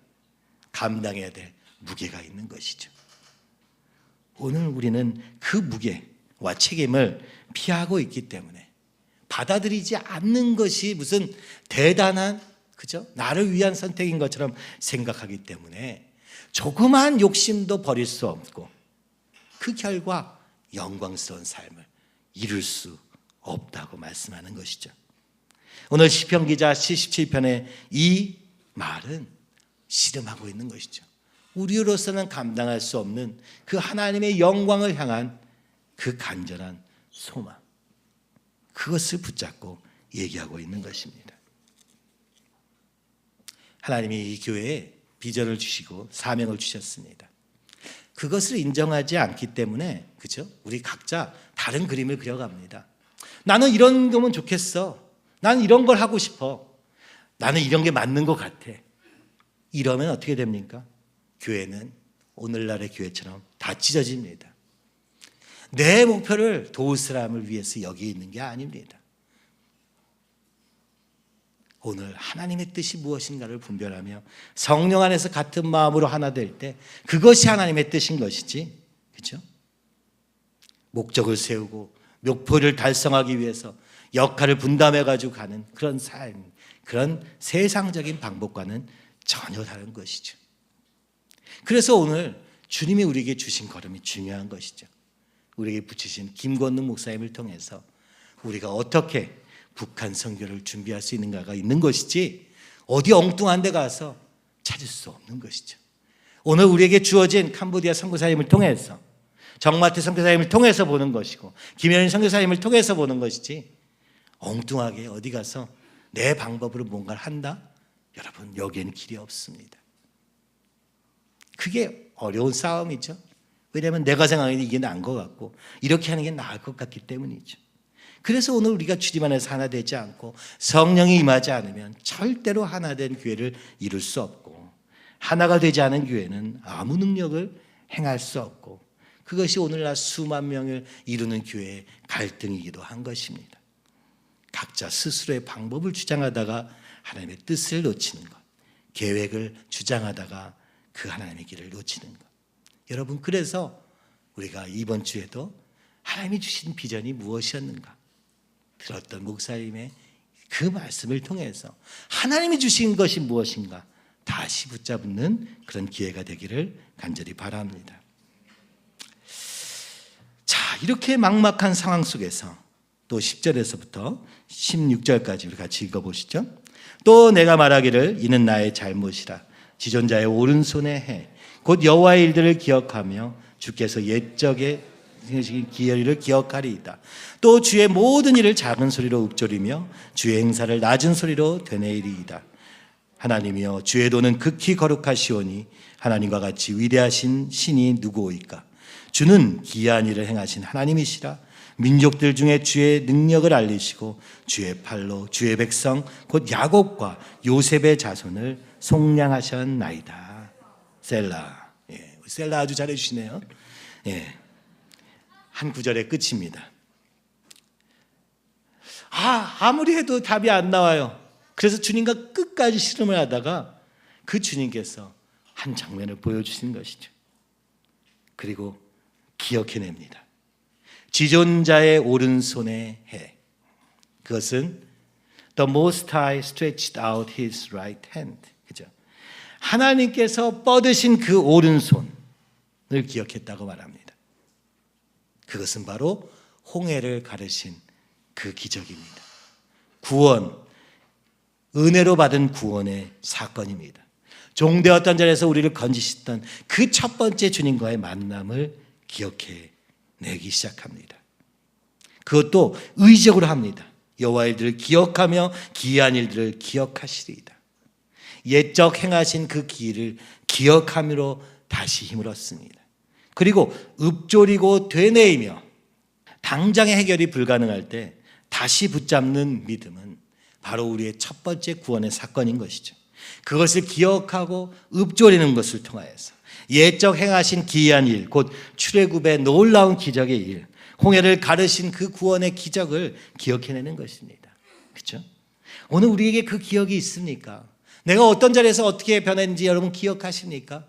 감당해야 될 무게가 있는 것이죠. 오늘 우리는 그 무게와 책임을 피하고 있기 때문에 받아들이지 않는 것이 무슨 대단한, 그죠? 나를 위한 선택인 것처럼 생각하기 때문에 조그만 욕심도 버릴 수 없고, 그 결과 영광스러운 삶을 이룰 수 없다고 말씀하는 것이죠. 오늘 시편 기자 77편의 이 말은 씨름하고 있는 것이죠. 우리로서는 감당할 수 없는 그 하나님의 영광을 향한 그 간절한 소망, 그것을 붙잡고 얘기하고 있는 것입니다. 하나님이 이 교회에 비전을 주시고 사명을 주셨습니다. 그것을 인정하지 않기 때문에, 그죠? 우리 각자 다른 그림을 그려갑니다. 나는 이런 거면 좋겠어. 나는 이런 걸 하고 싶어. 나는 이런 게 맞는 것 같아. 이러면 어떻게 됩니까? 교회는 오늘날의 교회처럼 다 찢어집니다. 내 목표를 도울 사람을 위해서 여기 있는 게 아닙니다. 오늘 하나님의 뜻이 무엇인가를 분별하며 성령 안에서 같은 마음으로 하나 될 때 그것이 하나님의 뜻인 것이지, 그렇죠? 목적을 세우고 목표를 달성하기 위해서 역할을 분담해 가지고 가는 그런 삶, 그런 세상적인 방법과는 전혀 다른 것이죠. 그래서 오늘 주님이 우리에게 주신 걸음이 중요한 것이죠. 우리에게 붙이신 김건능 목사님을 통해서 우리가 어떻게 북한 선교를 준비할 수 있는가가 있는 것이지, 어디 엉뚱한 데 가서 찾을 수 없는 것이죠. 오늘 우리에게 주어진 캄보디아 선교사님을 통해서, 정마태 선교사님을 통해서 보는 것이고, 김현인 선교사님을 통해서 보는 것이지, 엉뚱하게 어디 가서 내 방법으로 뭔가를 한다? 여러분, 여기에는 길이 없습니다. 그게 어려운 싸움이죠. 왜냐하면 내가 생각하기에 이게 나은 것 같고, 이렇게 하는 게 나을 것 같기 때문이죠. 그래서 오늘 우리가 주님 안에서 하나 되지 않고 성령이 임하지 않으면 절대로 하나 된 교회를 이룰 수 없고, 하나가 되지 않은 교회는 아무 능력을 행할 수 없고, 그것이 오늘날 수만 명을 이루는 교회의 갈등이기도 한 것입니다. 각자 스스로의 방법을 주장하다가 하나님의 뜻을 놓치는 것, 계획을 주장하다가 그 하나님의 길을 놓치는 것. 여러분, 그래서 우리가 이번 주에도 하나님이 주신 비전이 무엇이었는가 들었던 목사님의 그 말씀을 통해서 하나님이 주신 것이 무엇인가 다시 붙잡는 그런 기회가 되기를 간절히 바랍니다. 자, 이렇게 막막한 상황 속에서 또 10절에서부터 16절까지 우리 같이 읽어보시죠. 또 내가 말하기를 이는 나의 잘못이라. 지존자의 오른손에 해 곧 여호와의 일들을 기억하며 주께서 옛적에 기회를 기억하리이다. 또 주의 모든 일을 작은 소리로 읊조리며 주의 행사를 낮은 소리로 되뇌이리이다. 하나님이여, 주의 도는 극히 거룩하시오니 하나님과 같이 위대하신 신이 누구오이까? 주는 기이한 일을 행하신 하나님이시라. 민족들 중에 주의 능력을 알리시고 주의 팔로 주의 백성 곧 야곱과 요셉의 자손을 속량하셨나이다. 셀라. 예, 셀라 아주 잘해주시네요. 예, 한 구절의 끝입니다. 아무리 해도 답이 안 나와요. 그래서 주님과 끝까지 씨름을 하다가 그 주님께서 한 장면을 보여주신 것이죠. 그리고 기억해냅니다. 지존자의 오른손에 해. 그것은 The Most High stretched out His right hand. 그죠? 하나님께서 뻗으신 그 오른손을 기억했다고 말합니다. 그것은 바로 홍해를 가르신 그 기적입니다. 구원, 은혜로 받은 구원의 사건입니다. 종되었던 자리에서 우리를 건지셨던 그 첫 번째 주님과의 만남을 기억해 내기 시작합니다. 그것도 의적으로 합니다. 여호와의 일들을 기억하며 기이한 일들을 기억하시리이다. 옛적 행하신 그 기일을 기억함으로 다시 힘을 얻습니다. 그리고 읊조리고 되뇌이며 당장의 해결이 불가능할 때 다시 붙잡는 믿음은 바로 우리의 첫 번째 구원의 사건인 것이죠. 그것을 기억하고 읊조리는 것을 통하여서 옛적 행하신 기이한 일, 곧 출애굽의 놀라운 기적의 일, 홍해를 가르신 그 구원의 기적을 기억해내는 것입니다. 그렇죠? 오늘 우리에게 그 기억이 있습니까? 내가 어떤 자리에서 어떻게 변했는지 여러분 기억하십니까?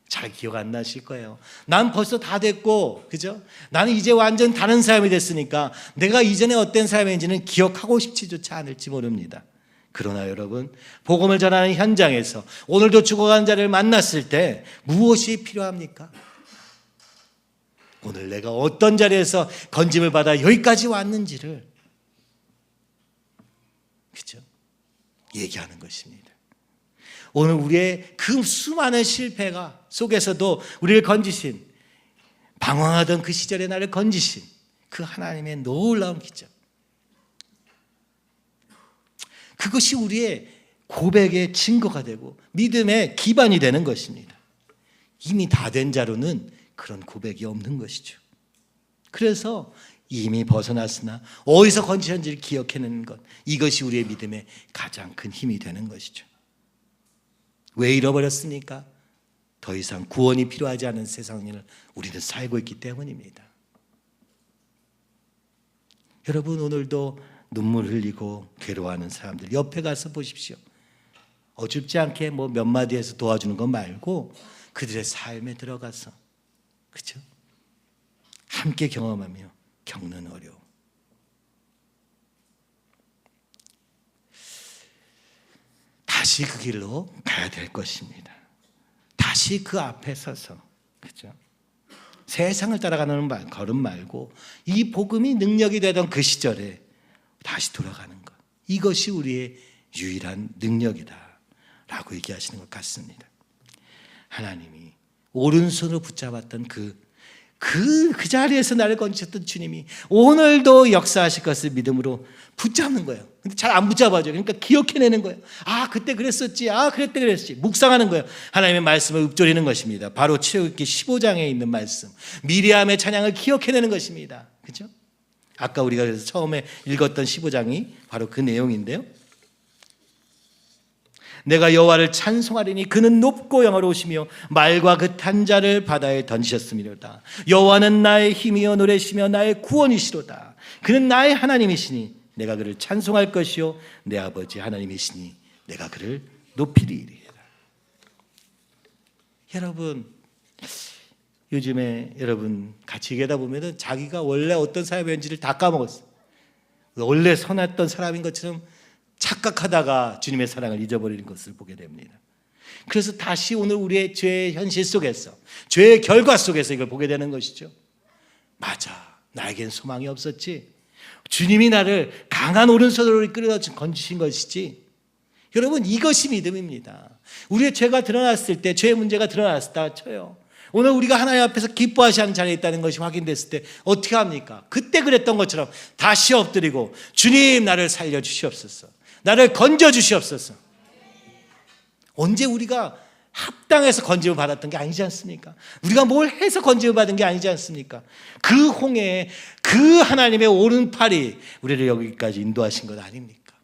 잘 기억 안 나실 거예요. 난 벌써 다 됐고, 그죠? 나는 이제 완전 다른 사람이 됐으니까 내가 이전에 어떤 사람인지는 기억하고 싶지조차 않을지 모릅니다. 그러나 여러분, 복음을 전하는 현장에서 오늘도 죽어간 자를 만났을 때 무엇이 필요합니까? 오늘 내가 어떤 자리에서 건짐을 받아 여기까지 왔는지를, 그죠? 얘기하는 것입니다. 오늘 우리의 그 수많은 실패가 속에서도 우리를 건지신, 방황하던 그 시절에 나를 건지신 그 하나님의 놀라운 기적, 그것이 우리의 고백의 증거가 되고 믿음의 기반이 되는 것입니다. 이미 다 된 자로는 그런 고백이 없는 것이죠. 그래서 이미 벗어났으나 어디서 건지셨는지를 기억해내는 것, 이것이 우리의 믿음의 가장 큰 힘이 되는 것이죠. 왜 잃어버렸습니까? 더 이상 구원이 필요하지 않은 세상을 우리는 살고 있기 때문입니다. 여러분, 오늘도 눈물 흘리고 괴로워하는 사람들 옆에 가서 보십시오. 어줍지 않게 몇 마디에서 도와주는 것 말고 그들의 삶에 들어가서, 그렇죠? 함께 경험하며 겪는 어려움. 다시 그 길로 가야 될 것입니다. 다시 그 앞에 서서, 그렇죠? 세상을 따라가는 걸음 말고 이 복음이 능력이 되던 그 시절에 다시 돌아가는 것, 이것이 우리의 유일한 능력이다 라고 얘기하시는 것 같습니다. 하나님이 오른손으로 붙잡았던 그 자리에서 나를 건지셨던 주님이 오늘도 역사하실 것을 믿음으로 붙잡는 거예요. 근데 잘 안 붙잡아줘요. 그러니까 기억해내는 거예요. 아, 그때 그랬었지. 아, 그때 그랬지. 묵상하는 거예요. 하나님의 말씀을 읊조리는 것입니다. 바로 출애굽기 15장에 있는 말씀, 미리암의 찬양을 기억해내는 것입니다. 그렇죠? 아까 우리가 그래서 처음에 읽었던 15장이 바로 그 내용인데요. 내가 여호와를 찬송하리니 그는 높고 영화로우시며 말과 그 탄자를 바다에 던지셨음이로다. 여호와는 나의 힘이요 노래시며 나의 구원이시로다. 그는 나의 하나님이시니 내가 그를 찬송할 것이요 내 아버지 하나님이시니 내가 그를 높이리이다. 여러분, 요즘에 여러분 같이 얘기하다 보면 자기가 원래 어떤 사람이었는지를 다 까먹었어요. 원래 선했던 사람인 것처럼 착각하다가 주님의 사랑을 잊어버리는 것을 보게 됩니다. 그래서 다시 오늘 우리의 죄의 현실 속에서, 죄의 결과 속에서 이걸 보게 되는 것이죠. 맞아, 나에겐 소망이 없었지. 주님이 나를 강한 오른손으로 이끌어 건지신 것이지. 여러분, 이것이 믿음입니다. 우리의 죄가 드러났을 때, 죄의 문제가 드러났다 쳐요. 오늘 우리가 하나님 앞에서 기뻐하시는 자리에 있다는 것이 확인됐을 때 어떻게 합니까? 그때 그랬던 것처럼 다시 엎드리고 주님, 나를 살려주시옵소서, 나를 건져주시옵소서. 언제 우리가 합당해서 건짐을 받았던 게 아니지 않습니까? 우리가 뭘 해서 건짐을 받은 게 아니지 않습니까? 그 홍해에 그 하나님의 오른팔이 우리를 여기까지 인도하신 것 아닙니까?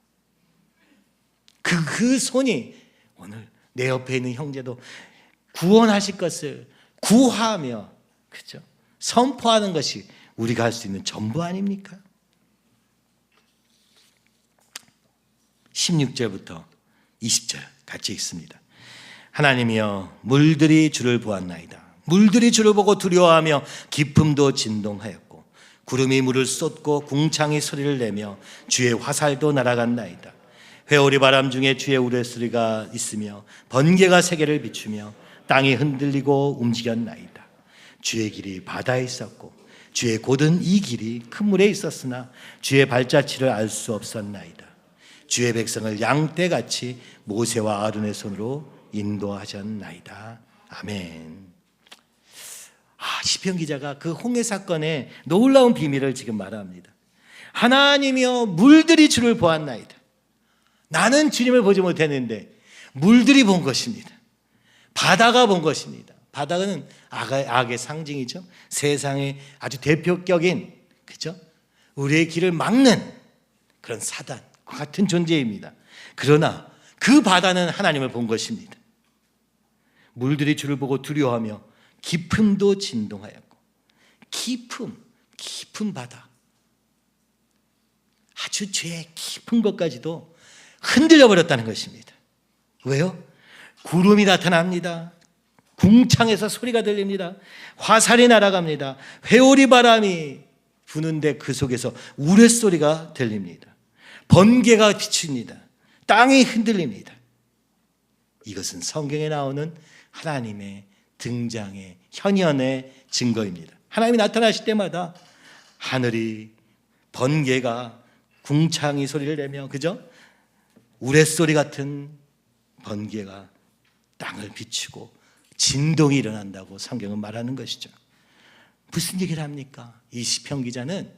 그 손이 오늘 내 옆에 있는 형제도 구원하실 것을 구하며, 그렇죠? 선포하는 것이 우리가 할 수 있는 전부 아닙니까? 16절부터 20절 같이 읽습니다. 하나님이여, 물들이 주를 보았나이다. 물들이 주를 보고 두려워하며 깊음도 진동하였고 구름이 물을 쏟고 궁창이 소리를 내며 주의 화살도 날아갔나이다. 회오리 바람 중에 주의 우레소리가 있으며 번개가 세계를 비추며 땅이 흔들리고 움직였나이다. 주의 길이 바다에 있었고 주의 곧은 이 길이 큰 물에 있었으나 주의 발자취를 알 수 없었나이다. 주의 백성을 양떼같이 모세와 아론의 손으로 인도하셨나이다. 아멘. 시편 기자가 그 홍해 사건의 놀라운 비밀을 지금 말합니다. 하나님이여, 물들이 주를 보았나이다. 나는 주님을 보지 못했는데 물들이 본 것입니다. 바다가 본 것입니다. 바다는 악의 상징이죠. 세상의 아주 대표격인, 그죠? 우리의 길을 막는 그런 사단과 같은 존재입니다. 그러나 그 바다는 하나님을 본 것입니다. 물들이 주를 보고 두려워하며 깊음도 진동하였고, 깊은 바다, 아주 죄의 깊은 것까지도 흔들려 버렸다는 것입니다. 왜요? 구름이 나타납니다. 궁창에서 소리가 들립니다. 화살이 날아갑니다. 회오리 바람이 부는데 그 속에서 우레소리가 들립니다. 번개가 비춥니다. 땅이 흔들립니다. 이것은 성경에 나오는 하나님의 등장의 현현의 증거입니다. 하나님이 나타나실 때마다 하늘이, 번개가, 궁창이 소리를 내며, 그죠? 우레소리 같은 번개가 땅을 비추고 진동이 일어난다고 성경은 말하는 것이죠. 무슨 얘기를 합니까? 이 시편 기자는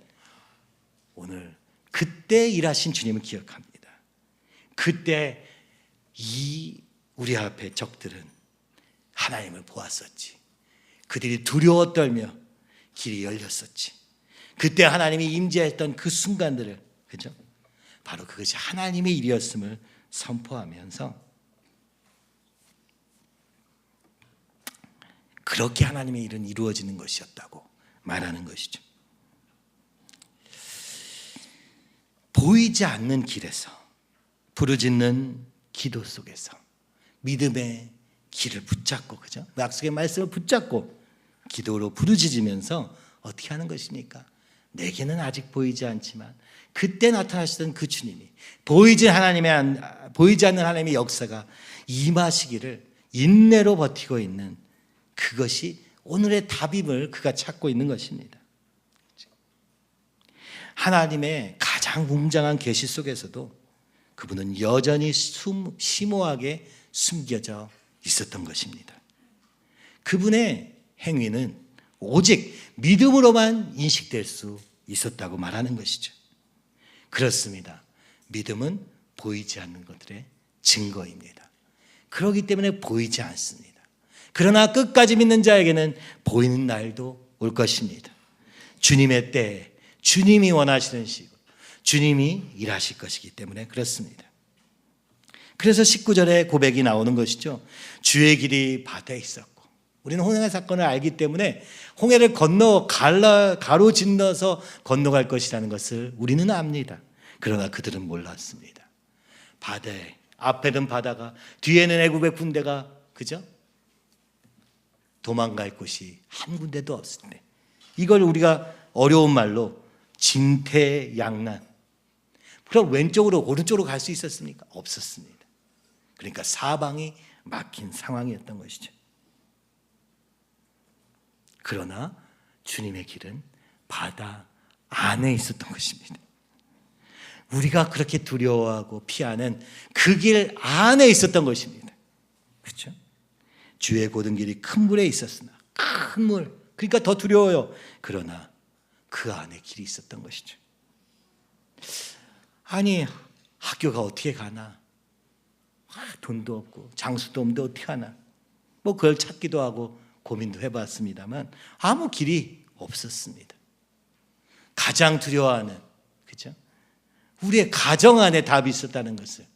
오늘 그때 일하신 주님을 기억합니다. 그때 이 우리 앞에 적들은 하나님을 보았었지. 그들이 두려워 떨며 길이 열렸었지. 그때 하나님이 임재했던 그 순간들을, 그죠? 바로 그것이 하나님의 일이었음을 선포하면서 그렇게 하나님의 일은 이루어지는 것이었다고 말하는 것이죠. 보이지 않는 길에서, 부르짖는 기도 속에서 믿음의 길을 붙잡고, 그죠? 약속의 말씀을 붙잡고 기도로 부르짖으면서 어떻게 하는 것입니까? 내게는 아직 보이지 않지만 그때 나타나시던 그 주님이, 보이지 않는 하나님의 역사가 임하시기를 인내로 버티고 있는, 그것이 오늘의 답임을 그가 찾고 있는 것입니다. 하나님의 가장 웅장한 계시 속에서도 그분은 여전히 심오하게 숨겨져 있었던 것입니다. 그분의 행위는 오직 믿음으로만 인식될 수 있었다고 말하는 것이죠. 그렇습니다. 믿음은 보이지 않는 것들의 증거입니다. 그렇기 때문에 보이지 않습니다. 그러나 끝까지 믿는 자에게는 보이는 날도 올 것입니다. 주님의 때에 주님이 원하시는 시간, 주님이 일하실 것이기 때문에 그렇습니다. 그래서 19절에 고백이 나오는 것이죠. 주의 길이 바다에 있었고, 우리는 홍해 사건을 알기 때문에 홍해를 가로질러서 건너갈 것이라는 것을 우리는 압니다. 그러나 그들은 몰랐습니다. 바다에, 앞에는 바다가, 뒤에는 애굽의 군대가, 그죠? 도망갈 곳이 한 군데도 없을 때, 이걸 우리가 어려운 말로 진퇴양난, 그럼 왼쪽으로 오른쪽으로 갈 수 있었습니까? 없었습니다. 그러니까 사방이 막힌 상황이었던 것이죠. 그러나 주님의 길은 바다 안에 있었던 것입니다. 우리가 그렇게 두려워하고 피하는 그 길 안에 있었던 것입니다. 그렇죠? 주의 고든 길이 큰 물에 있었으나, 큰 물, 그러니까 더 두려워요. 그러나 그 안에 길이 있었던 것이죠. 아니, 학교가 어떻게 가나? 돈도 없고 장수도 없는데 어떻게 하나? 뭐 그걸 찾기도 하고 고민도 해봤습니다만 아무 길이 없었습니다. 가장 두려워하는, 그죠? 우리의 가정 안에 답이 있었다는 것을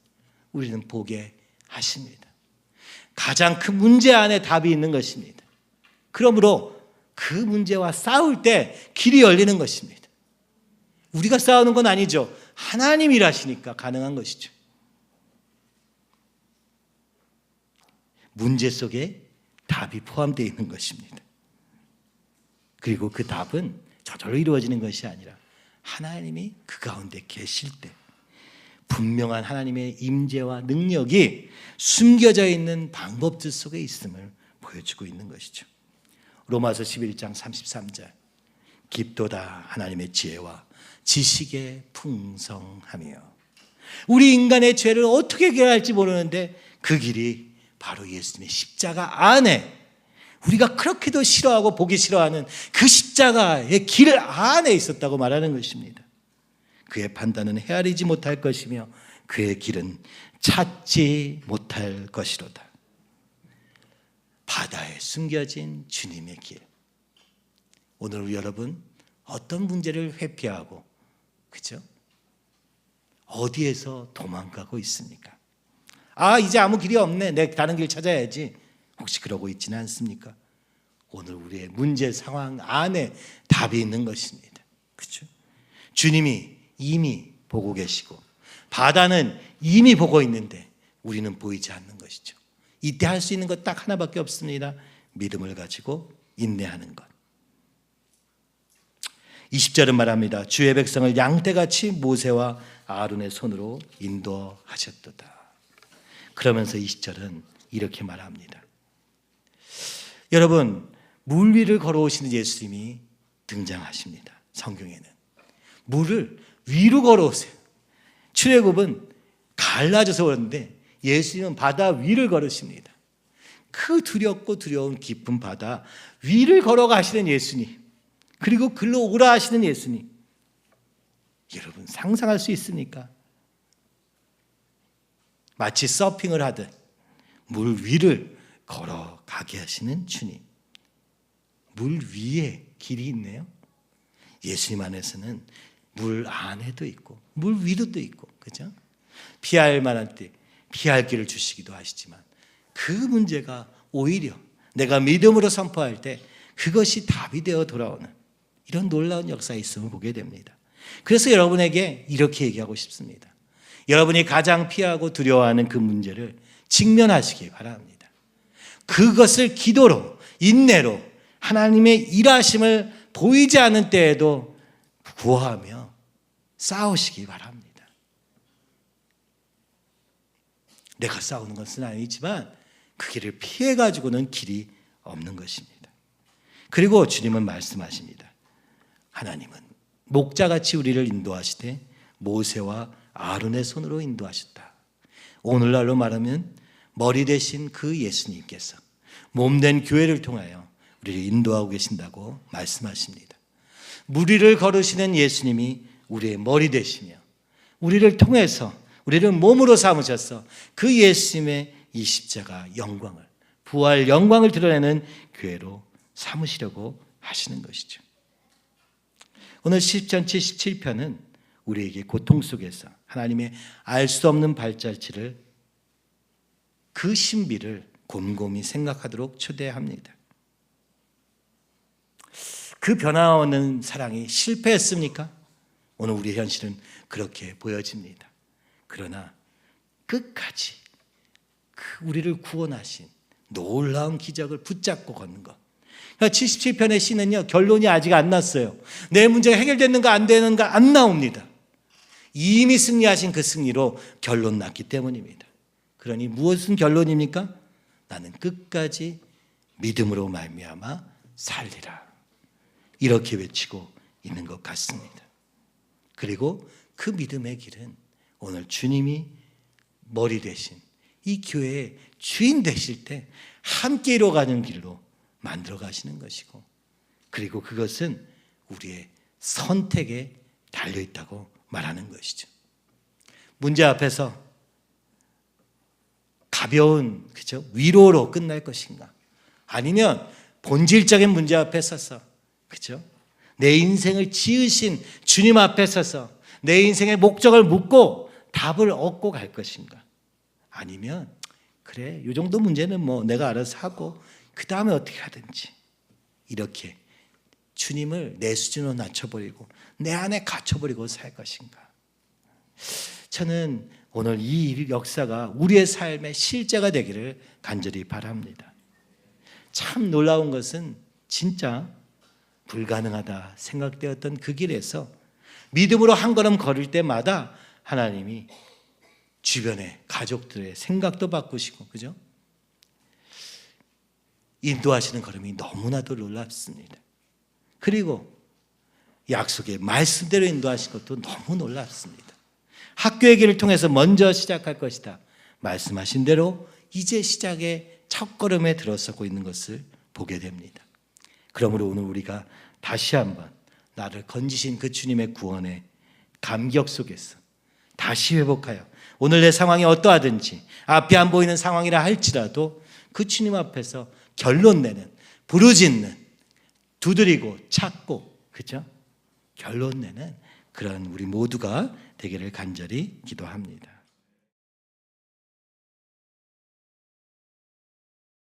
우리는 보게 하십니다. 가장 큰 문제 안에 답이 있는 것입니다. 그러므로 그 문제와 싸울 때 길이 열리는 것입니다. 우리가 싸우는 건 아니죠. 하나님이 일하시니까 가능한 것이죠. 문제 속에 답이 포함되어 있는 것입니다. 그리고 그 답은 저절로 이루어지는 것이 아니라 하나님이 그 가운데 계실 때 분명한 하나님의 임재와 능력이 숨겨져 있는 방법들 속에 있음을 보여주고 있는 것이죠. 로마서 11장 33절, 깊도다 하나님의 지혜와 지식의 풍성하며. 우리 인간의 죄를 어떻게 해결할지 모르는데 그 길이 바로 예수님의 십자가 안에, 우리가 그렇게도 싫어하고 보기 싫어하는 그 십자가의 길 안에 있었다고 말하는 것입니다. 그의 판단은 헤아리지 못할 것이며 그의 길은 찾지 못할 것이로다. 바다에 숨겨진 주님의 길. 오늘 우리 여러분 어떤 문제를 회피하고, 그죠? 어디에서 도망가고 있습니까? 이제 아무 길이 없네. 내가 다른 길 찾아야지. 혹시 그러고 있지는 않습니까? 오늘 우리의 문제 상황 안에 답이 있는 것입니다. 그렇죠? 주님이 이미 보고 계시고 바다는 이미 보고 있는데 우리는 보이지 않는 것이죠. 이때 할 수 있는 것 딱 하나밖에 없습니다. 믿음을 가지고 인내하는 것. 20절은 말합니다. 주의 백성을 양떼같이 모세와 아론의 손으로 인도하셨도다. 그러면서 20절은 이렇게 말합니다. 여러분, 물 위를 걸어오시는 예수님이 등장하십니다. 성경에는 물을 위로 걸어오세요. 출애굽은 갈라져서 오는데 예수님은 바다 위를 걸으십니다. 그 두렵고 두려운 깊은 바다 위를 걸어가시는 예수님, 그리고 글로 오라 하시는 예수님, 여러분 상상할 수 있습니까? 마치 서핑을 하듯 물 위를 걸어가게 하시는 주님. 물 위에 길이 있네요. 예수님 안에서는 물 안에도 있고 물 위로도 있고, 그죠? 피할 만한 때 피할 길을 주시기도 하시지만 그 문제가 오히려 내가 믿음으로 선포할 때 그것이 답이 되어 돌아오는 이런 놀라운 역사의 있음을 보게 됩니다. 그래서 여러분에게 이렇게 얘기하고 싶습니다. 여러분이 가장 피하고 두려워하는 그 문제를 직면하시기 바랍니다. 그것을 기도로, 인내로 하나님의 일하심을 보이지 않는 때에도 구하며 싸우시기 바랍니다. 내가 싸우는 것은 아니지만 그 길을 피해가지고는 길이 없는 것입니다. 그리고 주님은 말씀하십니다. 하나님은 목자같이 우리를 인도하시되 모세와 아론의 손으로 인도하셨다. 오늘날로 말하면 머리 대신 그 예수님께서 몸된 교회를 통하여 우리를 인도하고 계신다고 말씀하십니다. 물 위를 걸으시는 예수님이 우리의 머리 되시며 우리를 통해서 우리를 몸으로 삼으셔서 그 예수님의 이 십자가 영광을, 부활 영광을 드러내는 교회로 삼으시려고 하시는 것이죠. 오늘 시편 77편은 우리에게 고통 속에서 하나님의 알 수 없는 발자취를, 그 신비를 곰곰이 생각하도록 초대합니다. 그 변화없는 사랑이 실패했습니까? 오늘 우리의 현실은 그렇게 보여집니다. 그러나 끝까지 우리를 구원하신 놀라운 기적을 붙잡고 걷는 것. 77편의 시는요, 결론이 아직 안 났어요. 내 문제가 해결됐는가 안 되는가 안 나옵니다. 이미 승리하신 그 승리로 결론 났기 때문입니다. 그러니 무엇은 결론입니까? 나는 끝까지 믿음으로 말미암아 살리라. 이렇게 외치고 있는 것 같습니다. 그리고 그 믿음의 길은 오늘 주님이 머리 되신 이 교회의 주인 되실 때 함께 이뤄가는 길로 만들어 가시는 것이고, 그리고 그것은 우리의 선택에 달려있다고 말하는 것이죠. 문제 앞에서 가벼운, 그죠? 위로로 끝날 것인가? 아니면 본질적인 문제 앞에 서서, 그죠? 내 인생을 지으신 주님 앞에 서서 내 인생의 목적을 묻고 답을 얻고 갈 것인가? 아니면 그래, 이 정도 문제는 뭐 내가 알아서 하고 그 다음에 어떻게 하든지, 이렇게 주님을 내 수준으로 낮춰버리고 내 안에 갇혀버리고 살 것인가? 저는 오늘 이 역사가 우리의 삶의 실제가 되기를 간절히 바랍니다. 참 놀라운 것은 진짜 불가능하다 생각되었던 그 길에서 믿음으로 한 걸음 걸을 때마다 하나님이 주변의 가족들의 생각도 바꾸시고, 그죠? 인도하시는 걸음이 너무나도 놀랍습니다. 그리고 약속의 말씀대로 인도하신 것도 너무 놀랍습니다. 학교의 길을 통해서 먼저 시작할 것이다 말씀하신 대로 이제 시작의 첫걸음에 들어서고 있는 것을 보게 됩니다. 그러므로 오늘 우리가 다시 한번 나를 건지신 그 주님의 구원의 감격 속에서 다시 회복하여 오늘 내 상황이 어떠하든지 앞이 안 보이는 상황이라 할지라도 그 주님 앞에서 결론 내는, 부르짖는, 두드리고 찾고, 그죠? 결론 내는 그런 우리 모두가 되기를 간절히 기도합니다.